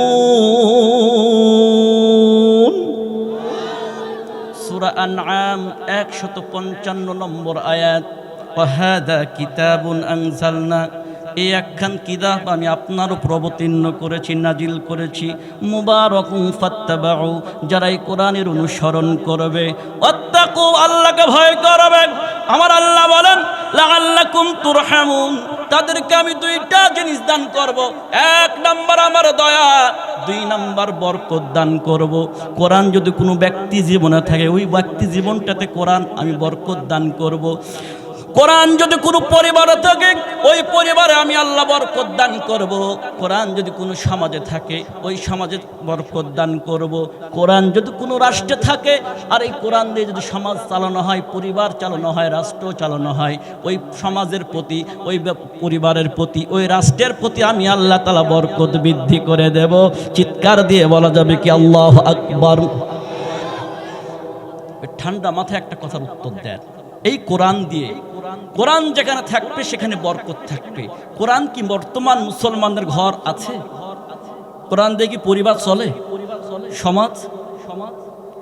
সূরা আনআম 155 নম্বর আয়াত। ওয়াহাদা কিতাবুন আনজালনা, এই একখান কিতাব আমি আপনার উপর অবতীর্ণ করেছি, নাজিল করেছি। মুবারাকুন ফাত্তাবাউ, যারা এই কোরআনের অনুসরণ করবে, ওয়াত্তাকু, আল্লাহকে ভয় করবে। আমার আল্লাহ বলেন লাআল্লাকুম তুরহামুন, তাদেরকে আমি 2টা জিনিস দান করব। 1 নম্বর আমার দয়া, 2 নম্বর বরকত দান করব। কোরআন যদি কোনো ব্যক্তি জীবনে থাকে, ওই ব্যক্তি জীবনটাতে কোরআন আমি বরকত দান করব। কোরআন যদি কোনো পরিবারে থাকে, ওই পরিবারে আমি আল্লাহ বরকত দান করব। কোরআন যদি কোনো সমাজে থাকে, ওই সমাজে বরকত দান করব। কোরআন যদি কোনো রাষ্ট্রে থাকে, আর এই কোরআন দিয়ে যদি সমাজ চালানো হয়, পরিবার চালানো হয়, রাষ্ট্র চালানো হয়, ওই সমাজের প্রতি, ওই পরিবারের প্রতি, ওই রাষ্ট্রের প্রতি আমি আল্লাহ তাআলা বরকত বৃদ্ধি করে দেব। চিৎকার দিয়ে বলা যাবে কি আল্লাহু আকবার। ঠান্ডা মাথায় একটা কথার উত্তর দেন, এই কোরআন দিয়ে, কোরআন যেখানে থাকবে সেখানে বরকত থাকবে। কোরআন কি বর্তমান মুসলমানদের ঘর আছে? কোরআন দিয়ে কি পরিবার চলে? সমাজ,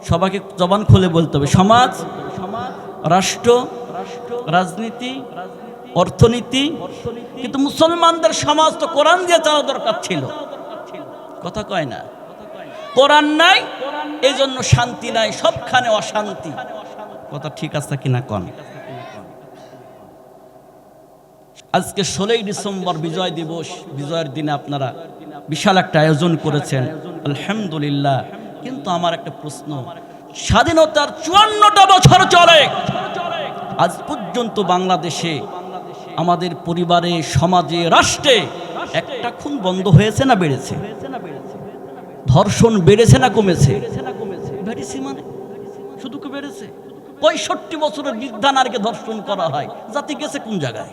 সবাইকে জবান খুলে বলতে হবে, সমাজ, রাষ্ট্র, রাজনীতি, অর্থনীতি। কিন্তু মুসলমানদের সমাজ তো কোরআন দিয়ে চালা দরকার ছিল। কথা কয় না? কোরআন নাই, এই জন্য শান্তি নাই, সবখানে অশান্তি। কথা ঠিক আছে কিনা কন? আজকে 16ই ডিসেম্বর বিজয় দিবস, বিজয়ের দিনে আপনারা বিশাল একটা আয়োজন করেছেন, আলহামদুলিল্লাহ। কিন্তু আমার একটা প্রশ্ন, স্বাধীনতার 54টা বছর চলে, আজ পর্যন্ত বাংলাদেশে আমাদের পরিবারে, সমাজে, রাষ্ট্রে একটা খুন বন্ধ হয়েছে না বেড়েছে? ধর্ষণ বেড়েছে না কমেছে? বেড়েছে, মানে শুধু কি বেড়েছে? 65 বছরের বৃদ্ধা নারীকে ধর্ষণ করা হয়, জাতি গেছে কোন জায়গায়?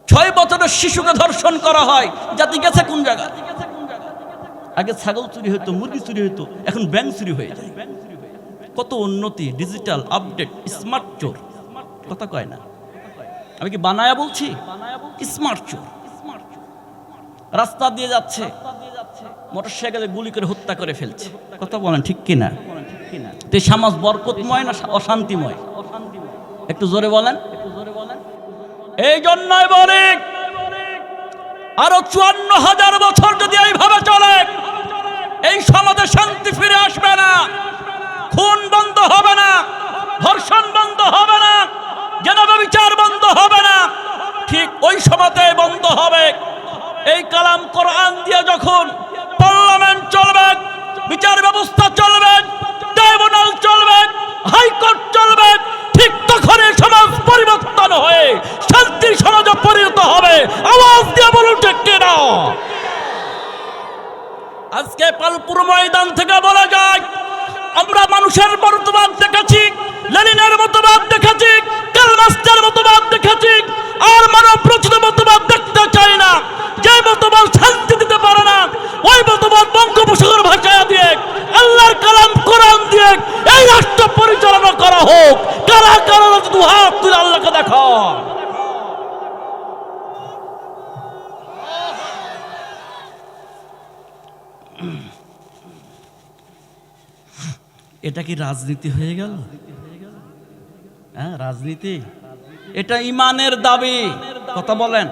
6 বছরের শিশুকে ধর্ষণ করা হয়, জাতি গেছে কোন জায়গায়? আগে ছাগল চুরি হতো, মুরগি চুরি হতো, এখন ব্যাংক চুরি হয়ে যায়। কত উন্নতি, ডিজিটাল আপডেট, স্মার্ট চোর। কথা কয় না? আমি কি বানায়া বলছি? স্মার্ট চোর রাস্তা দিয়ে যাচ্ছে, মোটরসাইকেলে গুলি করে হত্যা করে ফেলছে। কথা বলেন ঠিক কিনা? তো সমাজ বরকতময় না অশান্তিময়? একটু জোরে বলেন। এই জন্যই বলি, আরো 54,000 বছর যদি এইভাবে চলে, এই সমাজে শান্তি ফিরে আসবে না, খুন বন্ধ হবে না, ধর্ষণ বন্ধ হবে না, মানুষের মতবাদ দেখাচ্ছি, লেনিনের মতবাদ দেখাচ্ছি, কার্ল মার্ক্সের মতবাদ দেখাচ্ছি, আর মানব রচিত মতবাদ দেখতে চাই না। যে মতবাদ শান্তি দিতে পারে না, ওই মতবাদ বঙ্গোপসাগর ভাষায় দিয়ে, আল্লাহর কালাম কোরআন দিয়ে এই রাষ্ট্র পরিচালনা করা হোক। কারা কারা দু হাত তুলে আল্লাহকে দেখা। এটা কি রাজনীতি হয়ে গেল? হ্যাঁ, রাজনীতি। এটা ইমানের দাবি। কথা বলেন।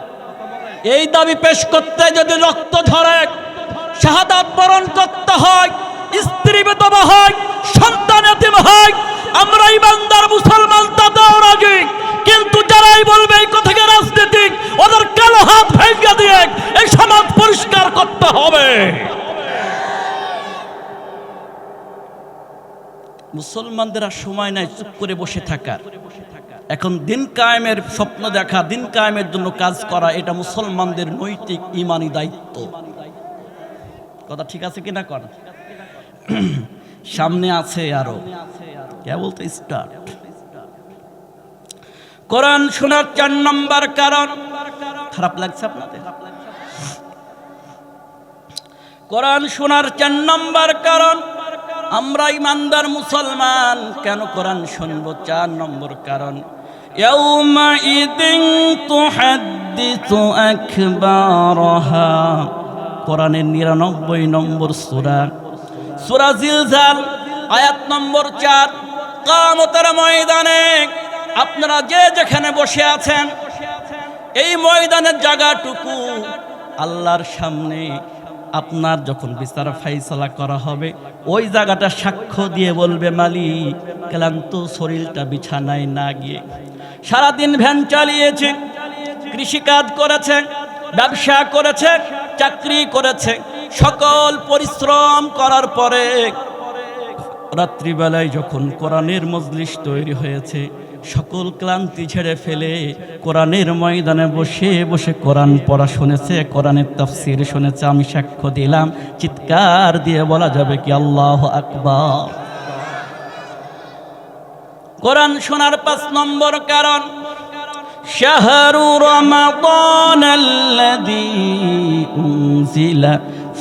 এই দাবি পেশ করতে যদি রক্ত ঝরে, শাহাদাত বরণ করতে হয়, স্ত্রী বিধবা হয়, সন্তান এতিম হয়, আমরা ইমানদার মুসলমান তাতেও রাজি। কিন্তু যারাই বলবে এই কথাকে রাজনীতি, ওদের কালো হাত ভেঙে দিয়ে এই সমাজ পরিষ্কার করতে হবে। মুসলমানদের আর সময় নাই চুপ করে বসে থাকার। এখন দিন কায়েমের স্বপ্ন দেখা, দিন কায়েমের জন্য কাজ করা, এটা মুসলমানদের নৈতিক ইমানি দায়িত্ব। কথা ঠিক আছে কিনা? কর সামনে আছে আরো, কে বলতে স্টার্ট। কোরআন শোনার 4 নম্বর কারণ। খারাপ লাগছে আপনাদের? কোরআন শোনার 4 নম্বর কারণ, আমরা ইমানদার মুসলমান কেন কোরআন শুনবো? 4 নম্বর কারণ, ইয়াউমাইদিন তুহাদ্দিসু আকবারহা। কোরআনের 99 নম্বর সূরা, সূরা জিলজাল, আয়াত নম্বর 4। কিয়ামতের ময়দানে আপনারা যে যেখানে বসে আছেন, এই ময়দানের জায়গাটুকু আল্লাহর সামনে আপনার যখন বিচার ফাইসালা করা হবে, ওই জায়গাটা সাক্ষ্য দিয়ে বলবে, মালিক ক্লান্ত শরীরটা বিছানায় না গিয়ে সারাদিন ভ্যান চালিয়েছে, কৃষিকাজ করেছে, ব্যবসা করেছে, চাকরি করেছে, সকল পরিশ্রম করার পরে রাত্রিবেলায় যখন কোরআনের মজলিস তৈরি হয়েছে, সকল ক্লান্তি ছেড়ে ফেলে কোরআনের ময়দানে বসে বসে কোরআন পড়া শুনেছে, কোরআনের তাফসীর শুনেছে, আমি সাক্ষ্য দিলাম, চিৎকার দিয়ে বলা যাবে কি আল্লাহু আকবার। কোরআন শোনার 5 নম্বর কারণ, শাহরু রমাদানাল্লাযী উনজিলা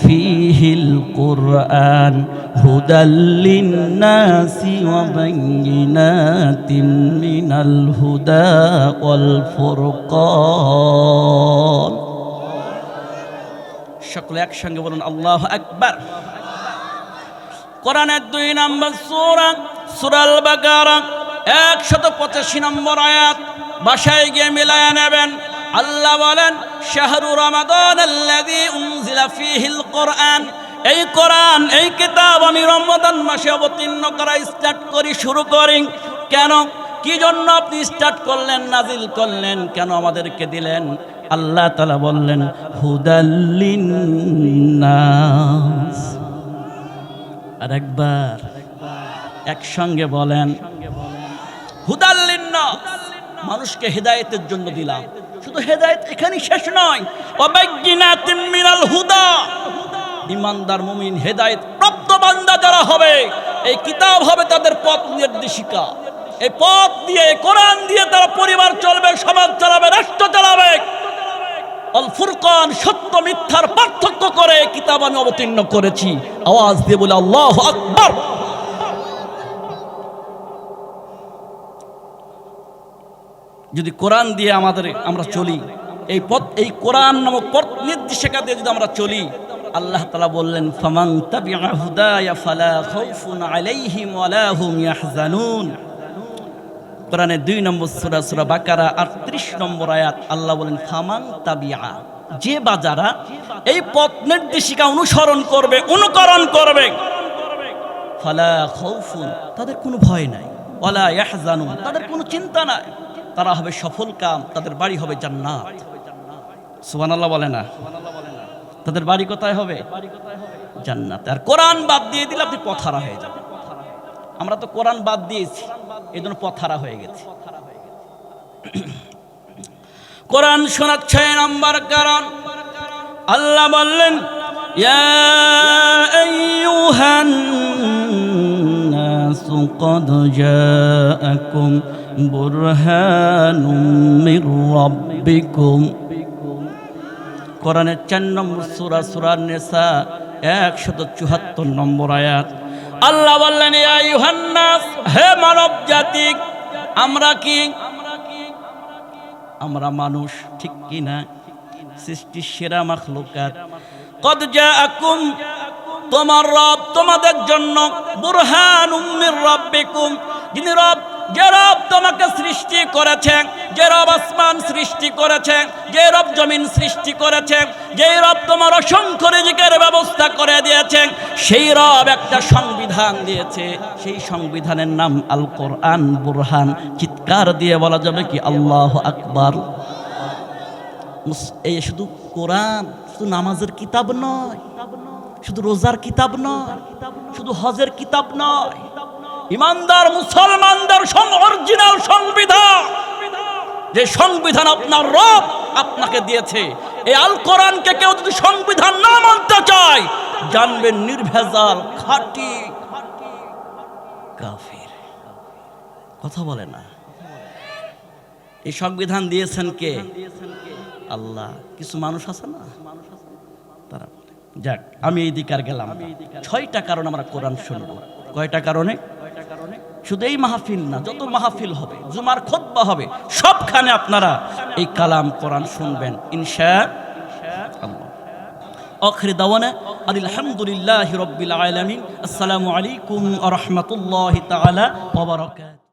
ফীহিল কুরআন হুদাল লিন্নাসি ওয়া বাইয়িনাতিন মিনাল হুদা ওয়াল ফুরকান। সকলে একসঙ্গে বলুন আল্লাহু আকবার। কোরআনের 2 নম্বর সূরা, সূরা আল বাকারা, 185 নম্বর আয়াত। বাসায় গিয়ে মিলায়া নেবেন। আল্লাহ বলেন, শাহরু রমাদানাল্লাযী উনজিলা ফীহিল কুরআন। এই কোরআন, এই কিতাব আমি রমজান মাসে অবতীর্ণ করা স্টার্ট করি, শুরু করি। কেন, কি জন্য আপনি স্টার্ট করলেন, নাজিল করলেন, কেন আমাদেরকে দিলেন? আল্লাহ তাআলা বললেন, হুদাল লিন্নাস। আরেকবার একসঙ্গে বলেন, হুদাল লিন্নাস। মানুষকে হেদায়েতের জন্য দিলাম। শুধু হেদায়েত এখানেই শেষ নয়, ওয়া বাইয়িনাতিন মিনাল হুদা। ইমানদার মুমিন হেদায়েত প্রাপ্ত বান্দা যারা হবে, এই কিতাব হবে তাদের পথ নির্দেশিকা। এই পথ দিয়ে, কোরআন দিয়ে তারা পরিবার চলবে, সমাজ চালাবে, রাষ্ট্র চালাবে। আল ফুরকান, সত্য মিথ্যার পার্থক্য করে কিতাব আমি অবতীর্ণ করেছি। আওয়াজ দিয়ে বলে আল্লাহু আকবার। যদি কোরআন দিয়ে আমরা চলি, এই পথ, এই কোরআন নামক পথ নির্দেশিকা দিয়ে যদি আমরা চলি, আল্লাহ তাআলা বললেন, ফামান তাবিআ হুদায়া ফালা খাউফুন আলাইহিম ওয়ালা হুম ইয়াহজানুন। কোরআনের 2 নম্বর সূরা, সূরা বাকারা 38 নম্বর আয়াত। আল্লাহ বলেন, ফামান তাবিআ, যে বা যারা এই পথ নির্দেশিকা অনুসরণ করবে, অনুকরণ করবে, ফালা খাউফুন, তাদের কোনো ভয় নাই, ওয়ালা ইয়াহজানুন, তাদের কোনো চিন্তা নাই, তারা হবে সফল কাম, তাদের বাড়ি হবে জান্নাত। সুবহানাল্লাহ বলে না? তাদের বাড়ি কোথায় হবে? জান্নাতে। আর কোরআন বাদ দিয়ে দিলে আপনি পথহারা হয়ে যাবেন। আমরা তো কোরআন বাদ দিয়েছি, এজন্য পথহারা হয়ে গেছি। কোরআন শোনার 6 নম্বর কারণ, আল্লাহ বললেন, ইয়া আইয়ুহান নাস قد جاءكم برهان من ربكم কোরআনের 4 নম্বর সূরা সূরা নিসা 174 নম্বর আয়াত আল্লাহ বললেন ইয়া আইয়ুহান নাস হে মানব জাতি আমরা মানুষ ঠিক কি না সৃষ্টির সেরা মাখলুকাত কদ জাআকুম তোমার রব তোমাদের জন্য বুরহানুম মির রাব্বিকুম যিনি রব যে রব তোমাকে সৃষ্টি করেছেন যে রব আসমান সৃষ্টি করেছেন যে রব জমিন সৃষ্টি করেছেন যে রব তোমার অসংখ্য রিজিকের ব্যবস্থা করে দিয়েছেন সেই রব একটা সংবিধান দিয়েছে সেই সংবিধানের নাম আল কোরআন বুরহান চিৎকার দিয়ে বলা যাবে কি আল্লাহু আকবার এই শুধু কোরআন শুধু নামাজের কিতাব নয় শুধু রোজার কিতাব নয় শুধু হজের কিতাব নয় ইমানদার মুসলমানদের অরিজিনাল সংবিধান যে সংবিধান আপনার রব আপনাকে দিয়েছে এই আল কোরআনকে কেউ যদি সংবিধান না মানতে চায় জানবেন নির্ভেজাল খাঁটি কাফির কথা বলে না এই সংবিধান দিয়েছেন কে আল্লাহ কিছু মানুষ আছে না তারা যাক আমি এই দিকে আর গেলাম 6টা কারণ আমরা কোরআন শুনবো কয়টা কারণে শুধু এই মাহফিল না যত মাহফিল হবে জুমার খুতবা হবে সবখানে আপনারা এই কালাম কোরআন শুনবেন ইনশাআল্লাহ আখির দাওয়ানা আলহামদুলিল্লাহি রাব্বিল আলামিন আসসালামু আলাইকুম ওয়া রাহমাতুল্লাহি তাআলা ওয়া বারাকাতুহু